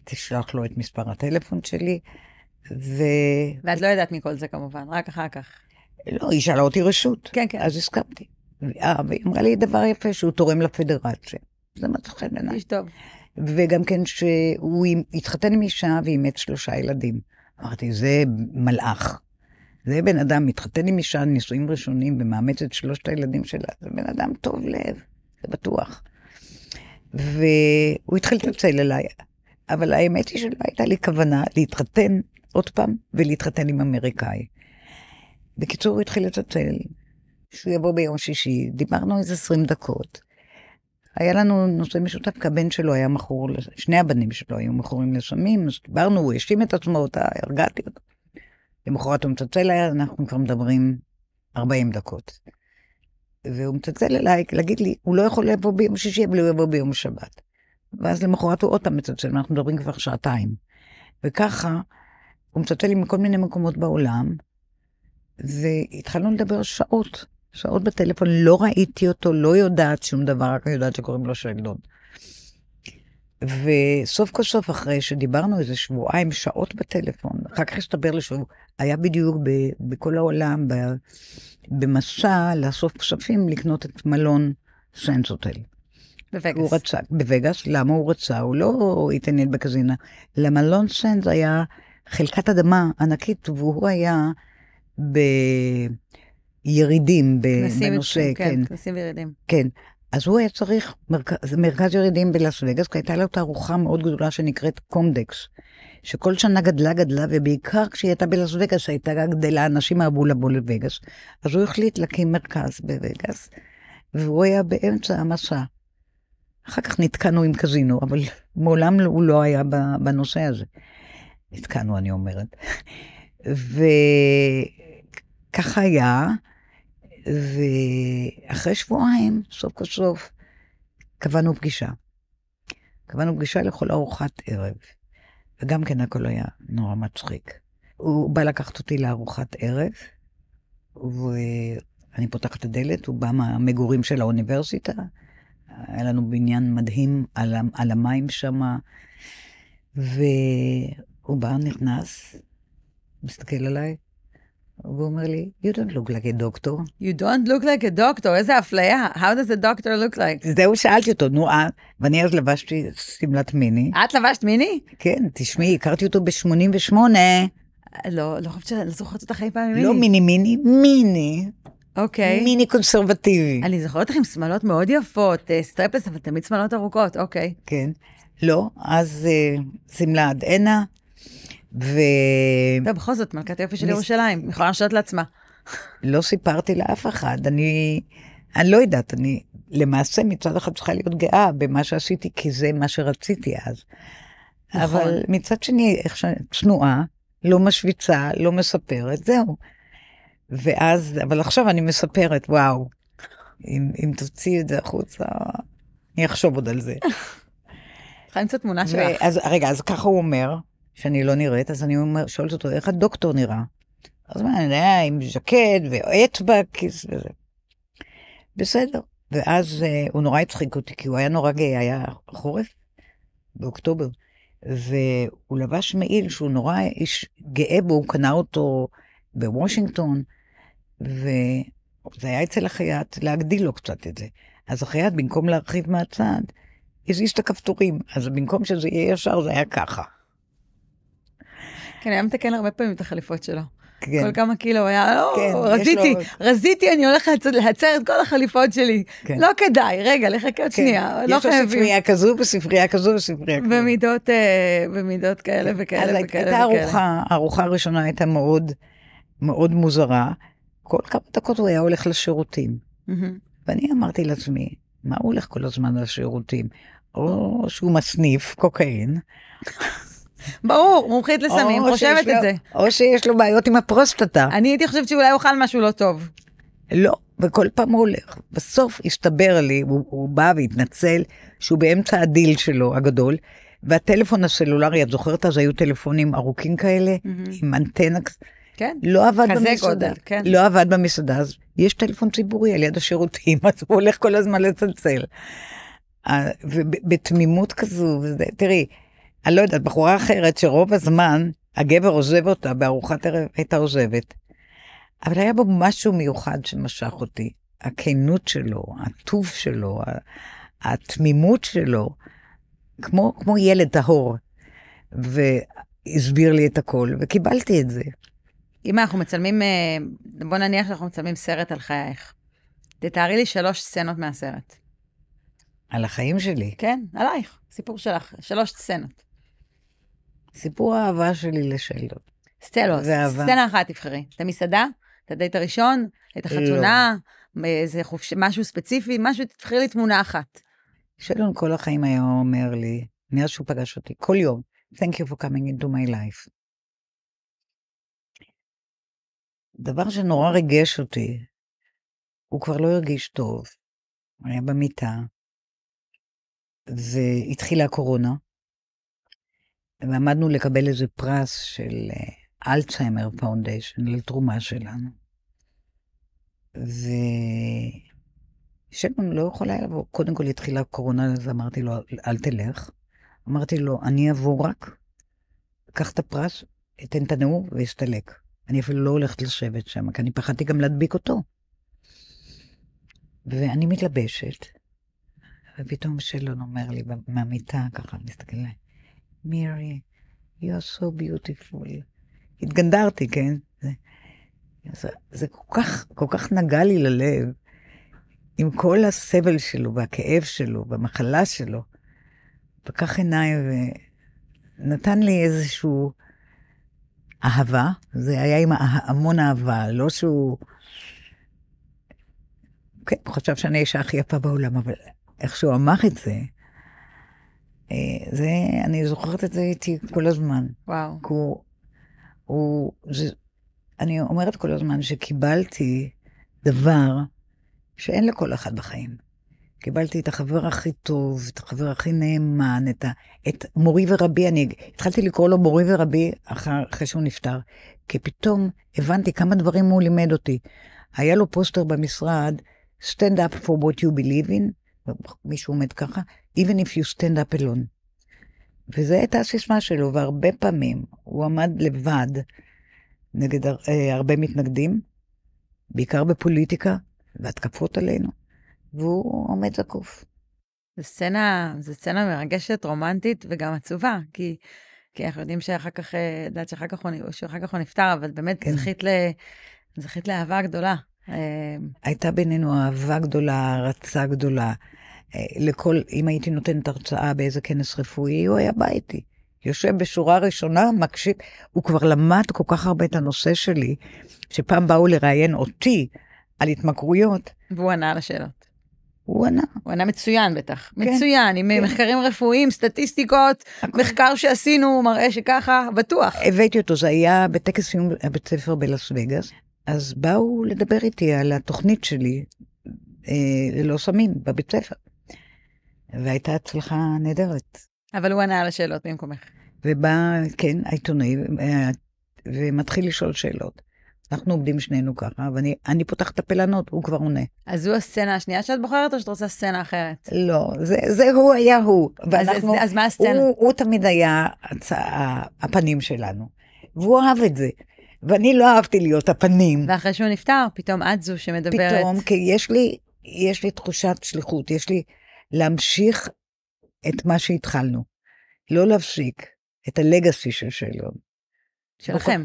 תשלח לו את מספר הטלפון שלי, ואת לא ידעת מכל זה כמובן, רק אחר כך. לא, היא שאלה אותי רשות. כן, כן. אז הסכמתי. והיא אמרה לי דבר יפה, שהוא תורם לפדרציה. זה מצא חן בעיניי. איש טוב. וגם כן שהוא התחתן עם אישה ואימץ 3 ילדים. אמרתי, זה מלאך. זה בן אדם, מתחתן עם אישה, נישואים ראשונים, ומאמץ את 3 הילדים שלה. זה בן אדם טוב לב, זה בטוח. והוא התחיל לצלצל אליי. אבל האמת היא שלא הייתה לי כוונה להתחתן עוד פעם, ולהתחתן עם אמריקאי. בקיצור, הוא התחיל לצלצל. שהוא יבוא ביום שישי, דיברנו איזה 20 דקות. היה לנו נושא משותף, כי הבן שלו היה מכור, 2 הבנים שלו היו מכורים לסמים, אז דיברנו, הוא האשים את עצמו, הרגעתי אותו. למחרת הוא מצלצל אליי, אנחנו כבר מדברים 40 דקות. והוא מצלצל אליי, להגיד לי, הוא לא יכול לבוא ביום שישי, אבל הוא יבוא ביום שבת. ואז למחרת הוא עוד פעם מצלצל, אנחנו מדברים כבר 2 שעות. וככה, הוא מצלצל לי מכל מיני מקומות בעולם, והתחלנו לדבר שעות בטלפון, לא ראיתי אותו, לא יודעת שום דבר, רק יודעת שקוראים לו שלדון. וסוף כל סוף, אחרי שדיברנו איזה 2 שבועות, שעות בטלפון, אחר כך הסתבר לי שהוא היה בדיוק בכל העולם, במסע לאסוף כספים, לקנות את מלון סנס הוטל. בווגאס. בווגאס, למה הוא רצה? הוא לא התעניין בקזינה. למלון סנס היה חלקת אדמה ענקית, והוא היה בירידים, בנושא, כן, כנסים וירידים. כן, אז הוא היה צריך מרכז ירידים בלאס וגאס, כי הייתה לו תערוכה מאוד גדולה שנקראת קומדקס, שכל שנה גדלה, ובעיקר כשהיא הייתה בלאס וגאס, הייתה גדלה, אנשים אהבו לבוא לווגאס. אז הוא החליט להקים מרכז בווגאס, והוא היה באמצע המסע. אחר כך נתקענו עם קזינו, אבל מעולם הוא לא היה בנושא הזה. נתקענו, אני אומרת. וככה היה, ואחרי שבועיים, סוף כל סוף, קבענו פגישה. קבענו פגישה לכל ארוחת ערב. וגם כן הכל היה נורא מצחיק. הוא בא לקחת אותי לארוחת ערב, ואני פותחת את הדלת, הוא בא מהמגורים של האוניברסיטה, היה לנו בניין מדהים על המים שם, והוא בא, נכנס, מסתכל עליי, והוא אומר לי, you don't look like a doctor. You don't look like a doctor, איזה אפליה. How does a doctor look like? זהו, שאלתי אותו, נו, ואני אז לבשתי סמלת מיני. את לבשת מיני? כן, תשמעי, הכרתי אותו ב-88. לא חושבת שאני לא זוכרת אותך אי פעם מיני. לא מיני. אוקיי. מיני קונסרבטיבי. אני זוכרת לך עם שמלות מאוד יפות, סטרפלס, אבל תמיד שמלות ארוכות, אוקיי. כן. לא, אז סמלה עד הנה, טוב, בכל זאת, מלכת היופי של ירושלים, יכולה להרשות לעצמה. לא סיפרתי לאף אחד, אני לא יודעת, אני למעשה מצד אחד צריכה להיות גאה במה שעשיתי, כי זה מה שרציתי אז. נכון. אבל מצד שני, צנועה, לא משוויצה, לא מספרת, זהו. ואז, אבל עכשיו אני מספרת, וואו, אם תוציא את זה החוצה, אני אחשוב עוד על זה. צריכה למצוא תמונה שלך. רגע, אז ככה הוא אומר, שאני לא נראית, אז אני שואלת אותו, איך הדוקטור נראה? אז אני יודע, עם ז'קט ועט בכיס וזה. בסדר. ואז הוא נורא הצחיק אותי, כי הוא היה נורא גאה, היה חורף באוקטובר, והוא לבש מעיל שהוא נורא איש גאה בו, הוא קנה אותו בוושינגטון, וזה היה אצל החייט להגדיל לו קצת את זה. אז החייט, במקום להרחיב מהצד, הזיז את הכפתורים, אז במקום שזה יהיה ישר, זה היה ככה. כן, היה מתקן הרבה פעמים את החליפות שלו. כן. כל כמה קילו היה, לא, כן, רזיתי, אני הולך להצר את כל החליפות שלי. כן. לא כדאי, רגע, לחכה עוד שנייה, לא חייבים. יש לו ספרייה כזו וספרייה כזו וספרייה כזו. במידות כאלה וכאלה וכאלה. הארוחה הראשונה הייתה מאוד, מאוד מוזרה. כל כמה דקות הוא היה הולך לשירותים. ואני אמרתי לעצמי, מה הוא הולך כל הזמן לשירותים? או שהוא מסניף קוקאין. ברור, מומחית לסמים, חושבת את זה. או שיש לו בעיות עם הפרוסטטה. אני הייתי חושבת שאולי הוא אוכל משהו לא טוב. לא, וכל פעם הוא הולך. בסוף הסתבר לי, הוא בא והתנצל, שהוא באמצע הדיל שלו הגדול, והטלפון הסלולרי, את זוכרת, אז היו טלפונים ארוכים כאלה, עם אנטנה, כן, לא עבד כזה במסעדה. גודל, כן. לא עבד במסעדה, אז יש טלפון ציבורי על יד השירותים, אז הוא הולך כל הזמן לצלצל. ובתמימות כזו, וזה, תראי, אני לא יודעת, בחורה אחרת שרוב הזמן הגבר עוזב אותה, בארוחת ערב הייתה עוזבת. אבל היה בו משהו מיוחד שמשך אותי. הכנות שלו, הטוב שלו, התמימות שלו, כמו ילד טהור. והסביר לי את הכל, וקיבלתי את זה. אם אנחנו מצלמים, בוא נניח שאנחנו מצלמים סרט על חייך. תתארי לי 3 סצנות מהסרט. על החיים שלי? כן, עלייך. סיפור שלך, 3 סצנות. סיפור האהבה שלי לשלדון. סטלוס, סצנה אחת תבחרי. את המסעדה, את הדייט הראשון, את החתונה, איזה משהו ספציפי, משהו, תבחרי לי תמונה אחת. שלדון כל החיים היה אומר לי, מאז שהוא פגש אותי, כל יום, thank you for coming into my life. דבר שנורא רגש אותי, הוא כבר לא הרגיש טוב. הוא היה במיטה, והתחילה הקורונה, ועמדנו לקבל איזה פרס של אלצהיימר פאונדיישן, לתרומה שלנו. ושלום לא יכול היה לבוא. קודם כל התחילה הקורונה, אז אמרתי לו, אל תלך. אמרתי לו, אני אבוא רק, קח את הפרס, אתן את הנאום והסתלק. אני אפילו לא הולכת לשבת שם, כי אני פחדתי גם להדביק אותו. ואני מתלבשת, ופתאום שלום אומר לי מהמיטה, ככה, מסתכל עליי, מירי, you are so beautiful. התגנדרתי, כן? זה כל כך נגע לי ללב, עם כל הסבל שלו, והכאב שלו, והמחלה שלו, פקח עיניי נתן לי איזשהו אהבה, זה היה עם המון אהבה, לא שהוא... כן, הוא חשב שאני האישה הכי יפה בעולם, אבל איך שהוא אמר את זה, אני זוכרת את זה איתי כל הזמן. וואו. אני אומרת כל הזמן שקיבלתי דבר שאין לכל אחד בחיים. קיבלתי את החבר הכי טוב, את החבר הכי נאמן, את מורי ורבי, אני התחלתי לקרוא לו מורי ורבי אחרי שהוא נפטר, כי פתאום הבנתי כמה דברים הוא לימד אותי. היה לו פוסטר במשרד, stand up for what you believe in, מישהו עומד ככה, even if you stand up alone. וזו הייתה הסיסמה שלו, והרבה פעמים הוא עמד לבד נגד הרבה מתנגדים, בעיקר בפוליטיקה, והתקפות עלינו, והוא עומד זקוף. זו סצנה מרגשת, רומנטית וגם עצובה, כי אנחנו יודעים שאחר כך, יודעת שאחר כך הוא נפטר, אבל באמת כן. זכית לאהבה גדולה. הייתה בינינו אהבה גדולה, הרצה גדולה. אם הייתי נותנת הרצאה באיזה כנס רפואי, הוא היה בא איתי. יושב בשורה ראשונה, מקשיב. הוא כבר למד כל כך הרבה את הנושא שלי, שפעם באו לראיין אותי על התמכרויות. והוא ענה על השאלות. הוא ענה מצוין בטח. כן, מצוין, עם כן. מחקרים רפואיים, סטטיסטיקות, מחקר שעשינו מראה שככה, בטוח. הבאתי אותו, זה היה בטקס סיום בית ספר בלאס וגאס, אז באו לדבר איתי על התוכנית שלי, ללא סמים, בבית ספר. והייתה הצלחה נהדרת. אבל הוא ענה על השאלות במקומך. ובא, כן, העיתונאי, ומתחיל לשאול שאלות. אנחנו עובדים שנינו ככה, ואני פותחת את הפלנות, הוא כבר עונה. אז זו הסצנה השנייה שאת בוחרת, או שאת רוצה סצנה אחרת? לא, זה הוא היה הוא. אז מה הסצנה? הוא תמיד היה הפנים שלנו, והוא אהב את זה. ואני לא אהבתי להיות הפנים. ואחרי שהוא נפטר, פתאום את זו שמדברת. פתאום, כי יש לי תחושת שליחות, יש לי להמשיך את מה שהתחלנו. לא להפסיק את הלגאסי של שאלון. שלכם.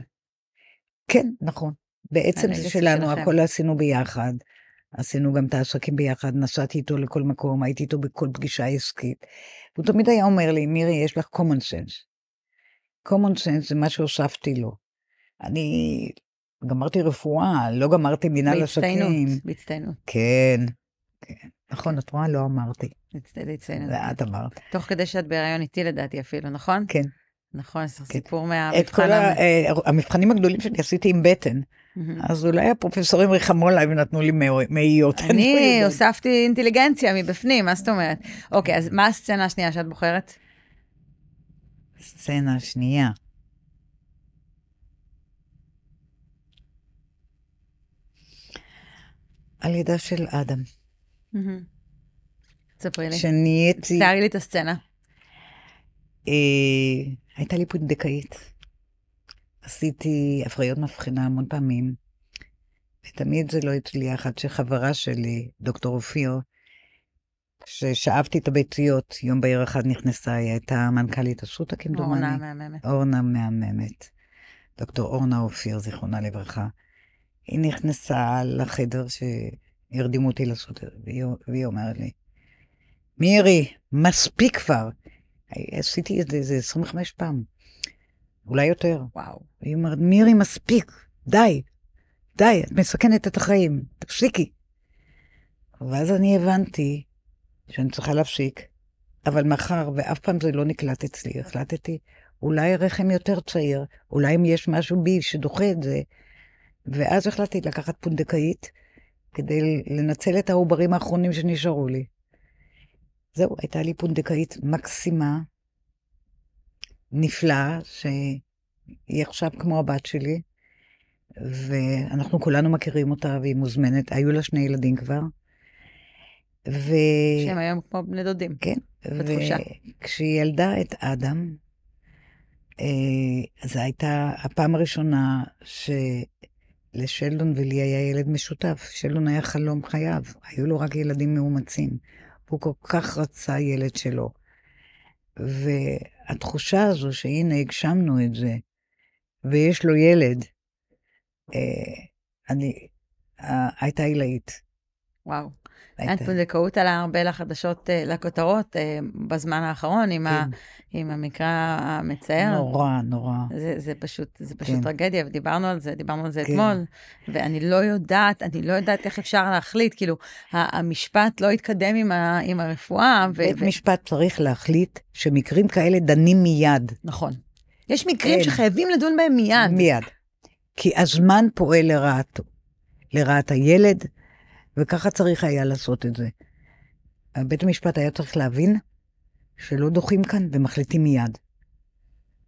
כן, נכון. בעצם זה שלנו, הכל עשינו ביחד. עשינו גם את העסקים ביחד, נסעתי איתו לכל מקום, הייתי איתו בכל פגישה עסקית. הוא תמיד היה אומר לי, מירי, יש לך common sense. common sense זה מה שהוספתי לו. אני גמרתי רפואה, לא גמרתי מנהל עסקים. בהצטיינות. כן, כן. נכון, את רואה, לא אמרתי. בהצטיינות. זה את אמרת. תוך כדי שאת בהיריון איתי לדעתי אפילו, נכון? כן. נכון, זה סיפור מהמבחן. את כל המבחנים הגדולים שלי עשיתי עם בטן. אז אולי הפרופסורים ריחמו עליי ונתנו לי מאיות. אני הוספתי אינטליגנציה מבפנים, מה זאת אומרת? אוקיי, אז מה הסצנה השנייה שאת בוחרת? סצנה שנייה. הלידה של אדם. תספרי לי. שנהייתי... תארי לי את הסצנה. הייתה לי פונדקאית. עשיתי הפריות מבחינה המון פעמים, ותמיד זה לא הצליח, עד שחברה שלי, דוקטור אופיר, ששאבתי את הביציות, יום בהיר אחד נכנסה, היא הייתה מנכ"לית אסותא כמדומני. אורנה מהממת. אורנה מהממת. דוקטור אורנה אופיר, זיכרונה לברכה. היא נכנסה לחדר שהרדימו אותי לאסותא, והיא אומרת לי, מירי, מספיק כבר. עשיתי את זה 25 פעם. אולי יותר. וואו. היא אומרת, מירי, מספיק. די. די, את מסכנת את החיים. תפסיקי. ואז אני הבנתי שאני צריכה להפסיק, אבל מאחר, ואף פעם זה לא נקלט אצלי, החלטתי, אולי רחם יותר צעיר, אולי אם יש משהו בי שדוחה את זה, ואז החלטתי לקחת פונדקאית, כדי לנצל את העוברים האחרונים שנשארו לי. זהו, הייתה לי פונדקאית מקסימה, נפלאה, שהיא עכשיו כמו הבת שלי, ואנחנו כולנו מכירים אותה, והיא מוזמנת, היו לה 2 ילדים כבר. שהם היום כמו בני דודים. כן. בתחושה. וכשהיא ילדה את אדם, זו הייתה הפעם הראשונה שלשלדון ולי היה ילד משותף. שלדון היה חלום חייו, היו לו רק ילדים מאומצים. הוא כל כך רצה ילד שלו. והתחושה הזו שהנה הגשמנו את זה, ויש לו ילד, הייתה עילאית. וואו. הפונדקאות עלה הרבה לחדשות, לכותרות, בזמן האחרון, עם המקרה המצער. נורא, נורא. זה פשוט טרגדיה, ודיברנו על זה אתמול, ואני לא יודעת איך אפשר להחליט, כאילו, המשפט לא יתקדם עם הרפואה. בית משפט צריך להחליט שמקרים כאלה דנים מיד. נכון. יש מקרים שחייבים לדון בהם מיד. מיד. כי הזמן פועל לרעת הילד, וככה צריך היה לעשות את זה. בית המשפט היה צריך להבין שלא דוחים כאן ומחליטים מיד.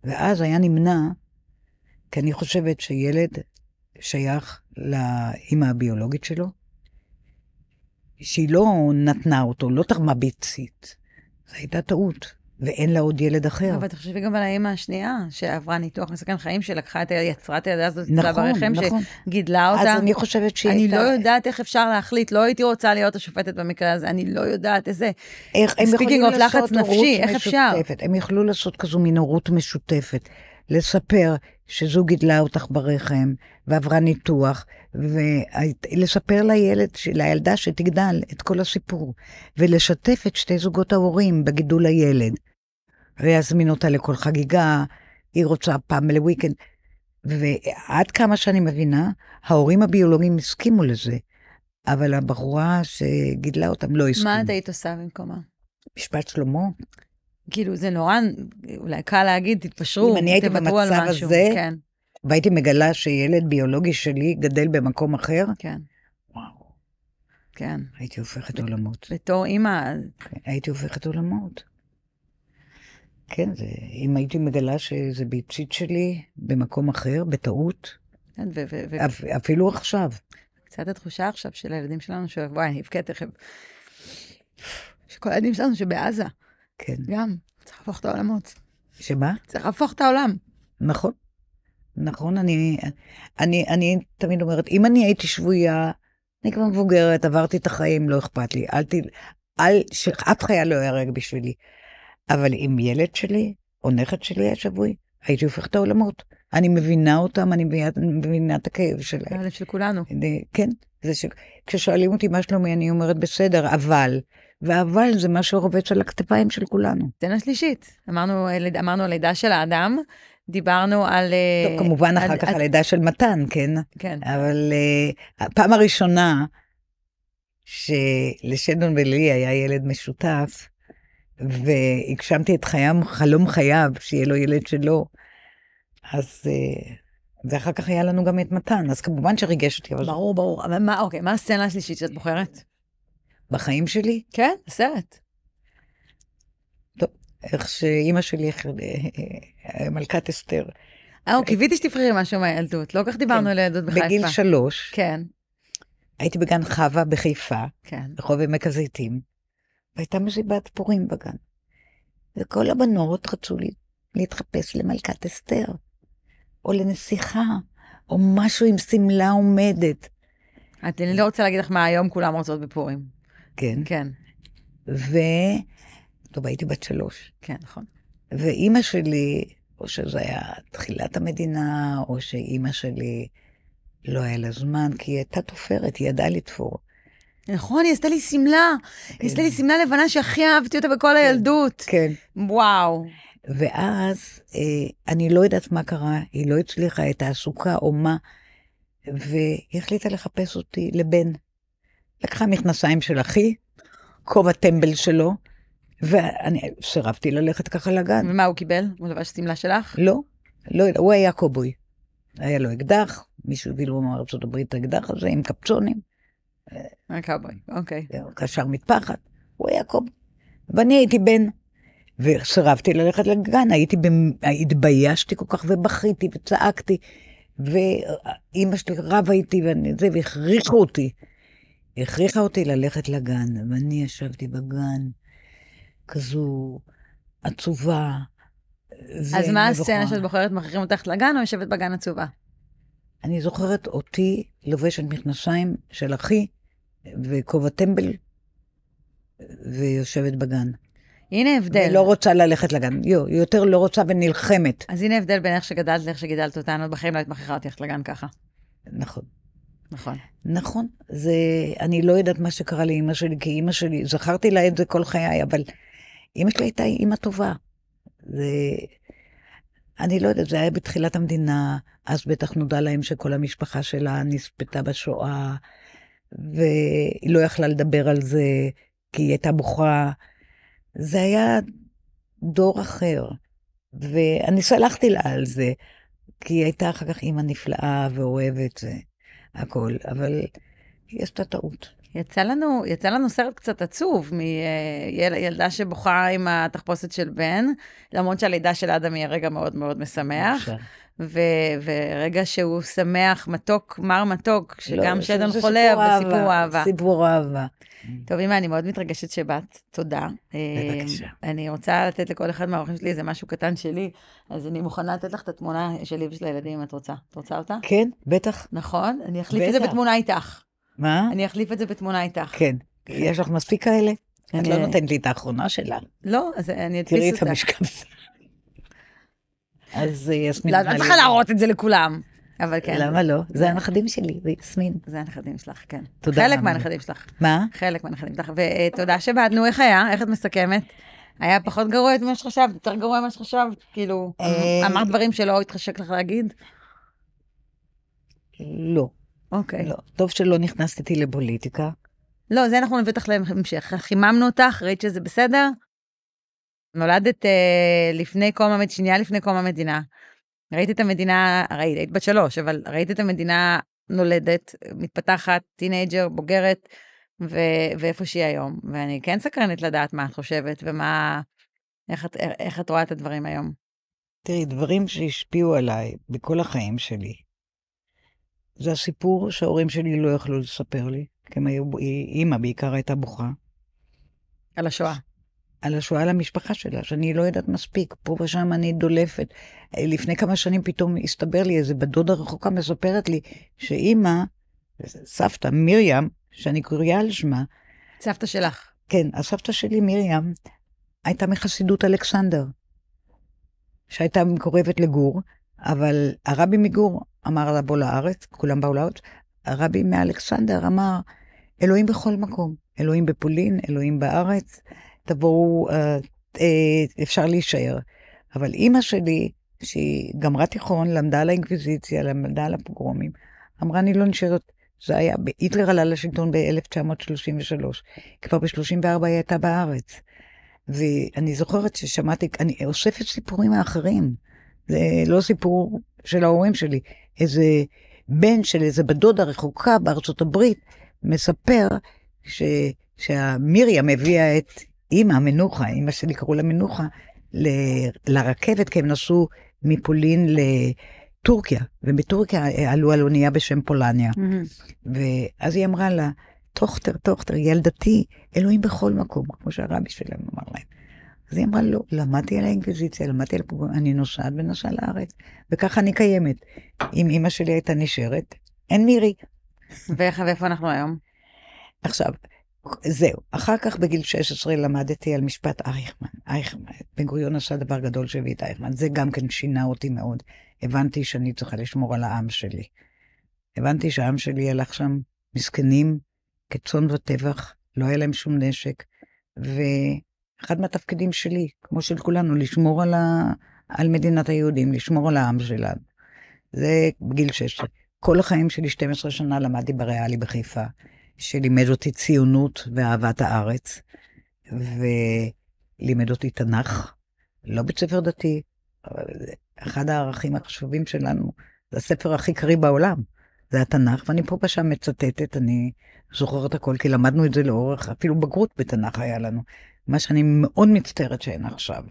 ואז היה נמנע, כי אני חושבת שילד שייך לאמא הביולוגית שלו, שהיא לא נתנה אותו, לא תרמה ביצית. זו הייתה טעות. ואין לה עוד ילד אחר. אבל תחשבי גם על האמא השנייה, שעברה ניתוח מסכן חיים, שלקחה יצרה את הילדה הזאת אצלה ברחם, שגידלה אותה. אז אני חושבת שהיא הייתה... אני לא יודעת איך אפשר להחליט, לא הייתי רוצה להיות השופטת במקרה הזה, אני לא יודעת איזה... ספיקינג אוף לחץ נפשי, איך אפשר? הם יכלו לעשות כזו מין הורות משותפת, לספר שזו גידלה אותך ברחם, ועברה ניתוח, ולספר לילדה שתגדל את כל הסיפור, ולשתף את שתי זוגות ההורים בגידול הילד. ויזמין אותה לכל חגיגה, היא רוצה פעם לוויקנד, ועד כמה שאני מבינה, ההורים הביולוגיים הסכימו לזה, אבל הבחורה שגידלה אותם לא הסכימו. מה את היית עושה במקומה? משפט שלמה. כאילו זה נורא, אולי קל להגיד, תתפשרו, אם אני הייתי במצב הזה, כן. והייתי מגלה שילד ביולוגי שלי גדל במקום אחר, כן. וואו. כן. הייתי הופכת עולמות. בתור אמא. הייתי הופכת עולמות. כן, אם הייתי מגלה שזה ביצית שלי במקום אחר, בטעות, אפילו עכשיו. קצת התחושה עכשיו של הילדים שלנו, בואי, אני אבכה תכף. שכל הילדים שלנו שבעזה. כן. גם, צריך להפוך את העולמות. שמה? צריך להפוך את העולם. נכון. נכון, אני תמיד אומרת, אם אני הייתי שבויה, אני כבר מבוגרת, עברתי את החיים, לא אכפת לי. שאף חיה לא יהרג בשבילי. אבל אם ילד שלי, או נכד שלי היה שבוי, הייתי הופך את העולמות. אני מבינה אותם, אני מבינה את הכאב שלהם. הלב של כולנו. כן, כששואלים אותי מה שלומי, אני אומרת בסדר, אבל זה מה שרובץ על הכתפיים של כולנו. סצנה שלישית. אמרנו על לידה של האדם, דיברנו על... טוב, כמובן אחר כך על לידה של מתן, כן? כן. אבל הפעם הראשונה שלשנדון ולי היה ילד משותף, והגשמתי את חלום חייו, שיהיה לו ילד שלו, אז... ואחר כך היה לנו גם את מתן, אז כמובן שריגש אותי. ברור. אבל מה הסצנה השלישית שאת בוחרת? בחיים שלי? כן, הסרט. טוב, איך שאימא שלי, מלכת אסתר. קיוויתי שתבחרי משהו מהילדות, לא כך דיברנו על ילדות בחיפה. בגיל 3. כן. הייתי בגן חווה בחיפה, כן. רחוב עמק הזיתים, והייתה מסיבת פורים בגן. וכל הבנות רצו להתחפש למלכת אסתר. או לנסיכה, או משהו עם סמלה עומדת. אני לא רוצה להגיד לך מה היום כולם רוצות בפורים. כן. כן. טוב, הייתי בת 3. כן, נכון. ואימא שלי, או שזה היה תחילת המדינה, או שאימא שלי לא היה לה זמן, כי היא הייתה תופרת, היא ידעה לתפור. נכון, היא עשתה לי סמלה. היא עשתה לי סמלה לבנה שהכי אהבתי אותה בכל הילדות. כן. וואו. ואז אני לא יודעת מה קרה, היא לא הצליחה את העסוקה או מה, והיא החליטה לחפש אותי לבן. לקחה מכנסיים של אחי, כובע טמבל שלו, ואני סירבתי ללכת ככה לגן. ומה הוא קיבל? הוא לבש סמלה שלך? לא, הוא היה קובוי. היה לו אקדח, מישהו הביא לו מארצות הברית האקדח הזה עם קפצונים. קובוי, אוקיי. קשר מטפחת, הוא היה קובוי. ואני הייתי בן. וסירבתי ללכת לגן, התביישתי כל כך ובכיתי וצעקתי, ואימא שלי רבה איתי והכריחה אותי ללכת לגן, ואני ישבתי בגן כזו עצובה. אז מה הסצנה שאת בוחרת, מכריחים אותך לגן או יושבת בגן עצובה? אני זוכרת אותי לובשת מכנסיים של אחי וכובע טמבל ויושבת בגן. הנה הבדל. היא לא רוצה ללכת לגן, היא יותר לא רוצה ונלחמת. אז הנה הבדל בין איך שגדלת לאיך שגידלת אותנו, בחיים לא היית מכריחה אותי ללכת לגן ככה. נכון. נכון. נכון, אני לא יודעת מה שקרה לאמא שלי, כי אמא שלי, זכרתי לה את זה כל חיי, אבל אמא שלי הייתה אמא טובה. אני לא יודעת, זה היה בתחילת המדינה, אז בטח נודע להם שכל המשפחה שלה נספתה בשואה, והיא לא יכלה לדבר על זה, כי היא הייתה בוכה. זה היה דור אחר, ואני סלחתי לה על זה, כי היא הייתה אחר כך אמא נפלאה ואוהבת והכל, אבל היא עשתה טעות. יצא לנו סרט קצת עצוב מילדה שבוכה עם התחפושת של בן, למרות שהלידה של אדם היא רגע מאוד מאוד משמח, ורגע שהוא שמח, מתוק, מר מתוק, שגם שדן חולה בסיפור אהבה. סיפור אהבה. טוב, אמא, אני מאוד מתרגשת שבאת, תודה. בבקשה. אני רוצה לתת לכל אחד מהאורחים שלי איזה משהו קטן שלי, אז אני מוכנה לתת לך את התמונה שלי ושל הילדים, אם את רוצה. את רוצה אותה? כן, בטח. נכון? אני אחליף את זה בתמונה איתך. מה? אני אחליף את זה בתמונה איתך. כן. יש לך מספיק כאלה? את לא נותנת לי את האחרונה שלה. לא, אז אני אדפיס תראי אותה. את המשקל. אז יסמין. לא, אני צריכה להראות את זה לכולם. אבל כן. למה לא? זה הנכדים שלי, זה יסמין. זה הנכדים שלך, כן. תודה. חלק מהנכדים שלך. מה? חלק מהנכדים שלך. ותודה שבאת, נו, איך היה? איך את מסכמת? היה פחות גרוע ממה שחשבת, יותר גרוע ממה שחשבת? כאילו, אמרת דברים שלא התחשק לך להגיד? לא. אוקיי. לא. טוב שלא נכנסתי לפוליטיקה. לא, זה אנחנו נביא אותך להמשך. חיממנו אותך, ראית שזה בסדר? נולדת לפני קום המדינה, שנייה לפני קום המדינה. ראית את המדינה, היית בת 3, אבל ראית את המדינה נולדת, מתפתחת, טינג'ר, בוגרת, ואיפה שהיא היום. ואני כן סקרנית לדעת מה את חושבת, איך את רואה את הדברים היום. תראי, דברים שהשפיעו עליי בכל החיים שלי, זה הסיפור שההורים שלי לא יכלו לספר לי, כי אמא בעיקר הייתה בוכה. על השואה. על השואה למשפחה שלה, שאני לא יודעת מספיק. פה ושם אני דולפת. לפני כמה שנים פתאום הסתבר לי, איזה בדודה רחוקה מספרת לי, שאמא, סבתא מרים, שאני קוראה על שמה. סבתא שלך. כן, הסבתא שלי מרים, הייתה מחסידות אלכסנדר, שהייתה מקורבת לגור, אבל הרבי מגור אמר לה בוא לארץ, כולם באו לארץ, הרבי מאלכסנדר אמר, אלוהים בכל מקום, אלוהים בפולין, אלוהים בארץ, תבואו, אפשר להישאר. אבל אמא שלי, שהיא גמרה תיכון, למדה על האינקוויזיציה, למדה על הפוגרומים, אמרה, אני לא נשארת. זה היה, היטלר עלה לשלטון ב-1933, כבר ב-34 היא הייתה בארץ. ואני זוכרת ששמעתי, אני אוספת סיפורים האחרים, זה לא סיפור של ההורים שלי, איזה בן של איזה בדודה רחוקה בארצות הברית, מספר שהמיריה הביאה את אמא המנוחה, אמא שלי קראו לה מנוחה, לרכבת, כי הם נסעו מפולין לטורקיה, ובטורקיה עלו על אונייה בשם פולניה. ואז היא אמרה לה, תוכתר, ילדתי, אלוהים בכל מקום, כמו שהרבי שלהם אמר להם. אז היא אמרה, לא, למדתי על האינקוויזיציה, למדתי על הפוגרום, אני נוסעת ונסעה לארץ, וככה אני קיימת. אם אמא שלי הייתה נשארת, אין מירי. ואיפה אנחנו היום? עכשיו, זהו, אחר כך בגיל 16 למדתי על משפט אייכמן. בן גוריון עשה דבר גדול שהביא את אייכמן, זה גם כן שינה אותי מאוד. הבנתי שאני צריכה לשמור על העם שלי. הבנתי שהעם שלי הלך שם מסכנים, כצאן וטבח, לא היה להם שום נשק, ואחד מהתפקידים שלי, כמו של כולנו, לשמור על מדינת היהודים, לשמור על העם שלנו. זה בגיל 16. כל החיים שלי 12 שנה למדתי בריאלי בחיפה, שלימד אותי ציונות ואהבת הארץ, ולימד אותי תנ"ך, לא בית ספר דתי, אבל אחד הערכים החשובים שלנו, זה הספר הכי קריא בעולם, זה התנ"ך, ואני פה ושם מצטטת, אני זוכרת הכל, כי למדנו את זה לאורך, אפילו בגרות בתנ"ך היה לנו, מה שאני מאוד מצטערת שאין עכשיו.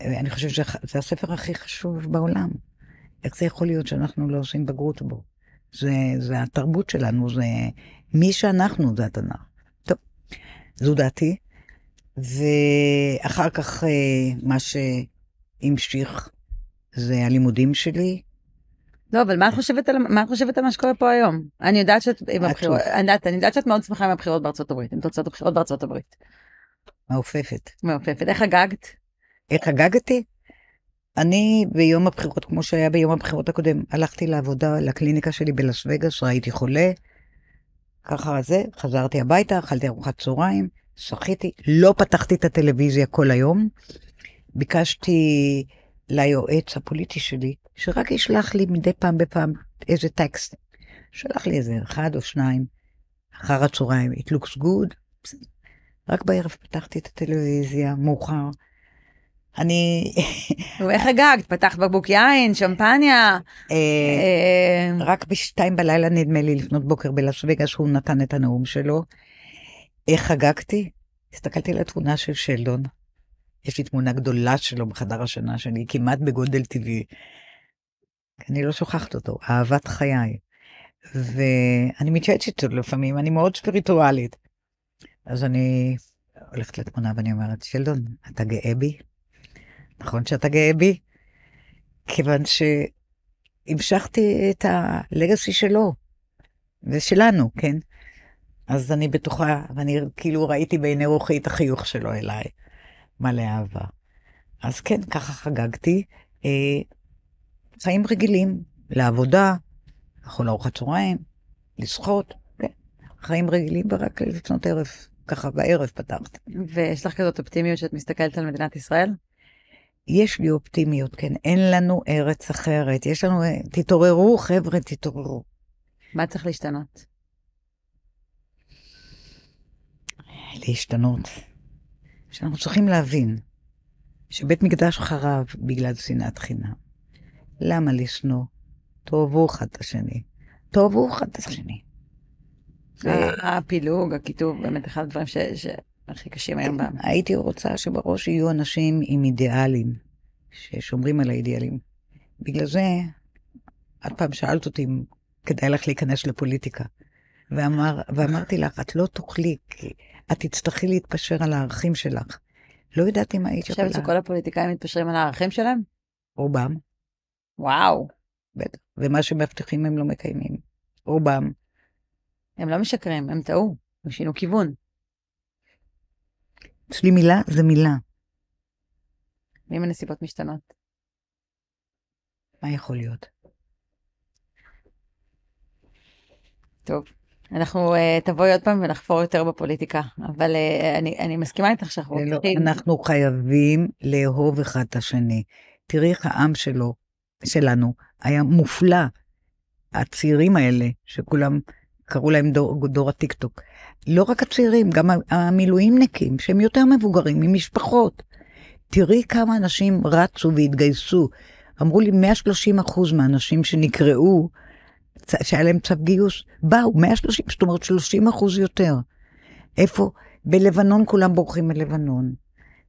אני חושבת שזה הספר הכי חשוב בעולם. איך זה יכול להיות שאנחנו לא עושים בגרות בו? זה התרבות שלנו, זה מי שאנחנו, זה התנ"ך. טוב, זו דעתי. ואחר כך מה שהמשיך זה הלימודים שלי. לא, אבל מה את חושבת על מה שקורה פה היום? אני יודעת שאת עם הבחירות, אני יודעת שאת מאוד שמחה עם הבחירות בארצות הברית, עם תוצאות הבחירות בארצות הברית. מעופפת. מעופפת. איך חגגת? איך חגגתי? אני ביום הבחירות, כמו שהיה ביום הבחירות הקודם, הלכתי לעבודה, לקליניקה שלי בלס וגאס, ראיתי חולה, ככה זה, חזרתי הביתה, אכלתי ארוחת צהריים, שחיתי, לא פתחתי את הטלוויזיה כל היום, ביקשתי ליועץ הפוליטי שלי, שרק ישלח לי מדי פעם בפעם איזה טקסט. שלח לי איזה 1 או 2, אחר הצהריים, it looks good. רק בערב פתחתי את הטלוויזיה, מאוחר. ואיך הגגת? פתחת בקבוק יין, שמפניה? רק ב2 בלילה נדמה לי לפנות בוקר בלס וגאס, הוא נתן את הנאום שלו. איך חגגתי? הסתכלתי על התמונה של שלדון. יש לי תמונה גדולה שלו בחדר השינה שלי, כמעט בגודל טבעי. אני לא שוכחת אותו, אהבת חיי. ואני מתייעצת איתו לפעמים, אני מאוד ספיריטואלית. אז אני הולכת לתמונה ואני אומרת, שלדון, אתה גאה בי? נכון שאתה גאה בי? כיוון שהמשכתי את הלגאסי שלו, ושלנו, כן? אז אני בטוחה, ואני כאילו ראיתי בעיני רוחי את החיוך שלו אליי, מלא אהבה. אז כן, ככה חגגתי. חיים רגילים, לעבודה, לאכול ארוחת צהריים, לשחות, כן. חיים רגילים ורק לפנות ערב, ככה בערב פתחת. ויש לך כזאת אופטימיות שאת מסתכלת על מדינת ישראל? יש לי אופטימיות, כן. אין לנו ארץ אחרת. יש לנו, תתעוררו, חבר'ה, תתעוררו. מה צריך להשתנות? להשתנות. שאנחנו צריכים להבין שבית מקדש חרב בגלל שנאת חינם. למה לשנוא? תאהבו אחד את השני. תאהבו אחד את השני. הפילוג, הכיתוב, באמת אחד הדברים שהכי קשים היום בהם. הייתי רוצה שבראש יהיו אנשים עם אידיאלים, ששומרים על האידיאלים. בגלל זה, עד פעם שאלת אותי אם כדאי לך להיכנס לפוליטיקה. ואמרתי לך, את לא תוכלי, כי את תצטרכי להתפשר על הערכים שלך. לא ידעתי מה היית יכולה. חושבת שכל הפוליטיקאים מתפשרים על הערכים שלהם? רובם. וואו. בטח. ומה שמבטיחים הם לא מקיימים. רובם. הם לא משקרים, הם טעו. הם שינו כיוון. אצלי מילה זה מילה. ואם הנסיבות משתנות? מה יכול להיות? טוב. אנחנו תבואי עוד פעם ונחפור יותר בפוליטיקה, אבל אני מסכימה איתך שאנחנו צריכים... אנחנו חייבים לאהוב אחד את השני. תראי איך העם שלנו היה מופלא. הצעירים האלה, שכולם קראו להם דור הטיקטוק. לא רק הצעירים, גם המילואימניקים, שהם יותר מבוגרים, עם משפחות. תראי כמה אנשים רצו והתגייסו. אמרו לי 130% מהאנשים שנקראו, שהיה להם צו גיוס, באו, 130, זאת אומרת 30% יותר. איפה? בלבנון כולם בורחים מלבנון.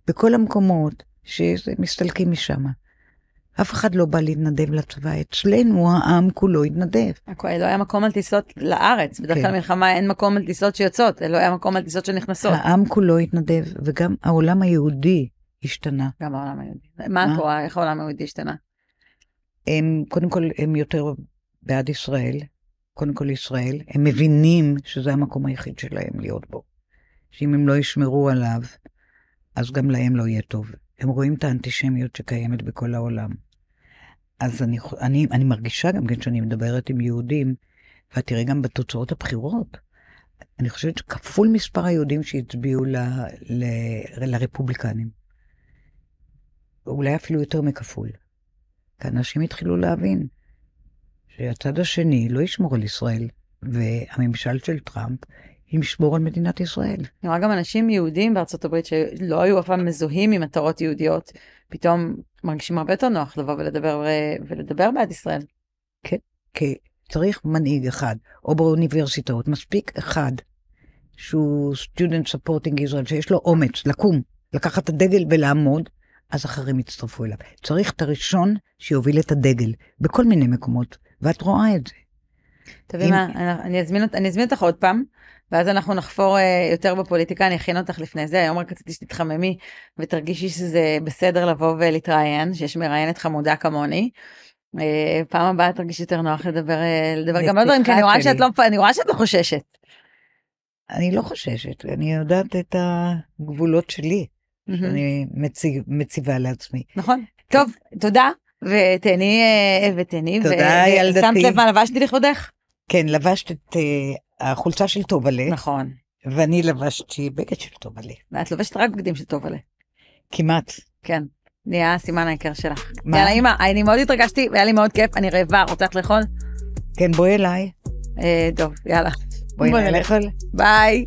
בכל המקומות שמסתלקים משם. אף אחד לא בא להתנדב לצבא. אצלנו העם כולו התנדב. לא היה מקום על טיסות לארץ. בדרך כלל מלחמה אין מקום על טיסות שיוצאות. לא היה מקום על טיסות שנכנסות. העם כולו התנדב, וגם העולם היהודי השתנה. גם העולם היהודי. מה את רואה? איך העולם היהודי השתנה? קודם כל, הם יותר בעד ישראל. קודם כל ישראל. הם מבינים שזה המקום היחיד שלהם להיות בו. שאם הם לא ישמרו עליו, אז גם להם לא יהיה טוב. הם רואים את האנטישמיות שקיימת בכל העולם. אז אני מרגישה גם כן שאני מדברת עם יהודים, ותראה גם בתוצאות הבחירות. אני חושבת שכפול מספר היהודים שהצביעו לרפובליקנים. אולי אפילו יותר מכפול. כי אנשים התחילו להבין שהצד השני לא ישמור על ישראל, והממשל של טראמפ ישמור על מדינת ישראל. אני רואה גם אנשים יהודים בארצות הברית שלא היו אף פעם מזוהים עם מטרות יהודיות, פתאום מרגישים הרבה יותר נוח לבוא ולדבר בעד ישראל. כן, כי צריך מנהיג אחד, או באוניברסיטאות, מספיק אחד, שהוא student supporting Israel, שיש לו אומץ לקום, לקחת את הדגל ולעמוד, אז אחרים יצטרפו אליו. צריך את הראשון שיוביל את הדגל, בכל מיני מקומות, ואת רואה את זה. תביאי מה, אני אזמין אותך עוד פעם, ואז אנחנו נחפור יותר בפוליטיקה, אני אכין אותך לפני זה, היום רק רציתי שתתחממי, ותרגישי שזה בסדר לבוא ולהתראיין, שיש מראיינת חמודה כמוני, פעם הבאה תרגישי יותר נוח לדבר גם על דברים, כי אני רואה שאת לא חוששת. אני לא חוששת, אני יודעת את הגבולות שלי, שאני מציבה לעצמי. נכון. טוב, תודה, ותהני, תודה, ילדתי. שמת לב מה לבשתי לכבודך? כן, לבשת את החולצה של טובלה. נכון. ואני לבשתי בגד של טובלה. ואת לובשת רק בגדים של טובלה. כמעט. כן, נהיה סימן העיקר שלך. מה? יאללה, אמא, אני מאוד התרגשתי, והיה לי מאוד כיף, אני רעבה, רוצה לך לאכול? כן, בואי אליי. טוב, יאללה. בואי אליי לאכול. ביי.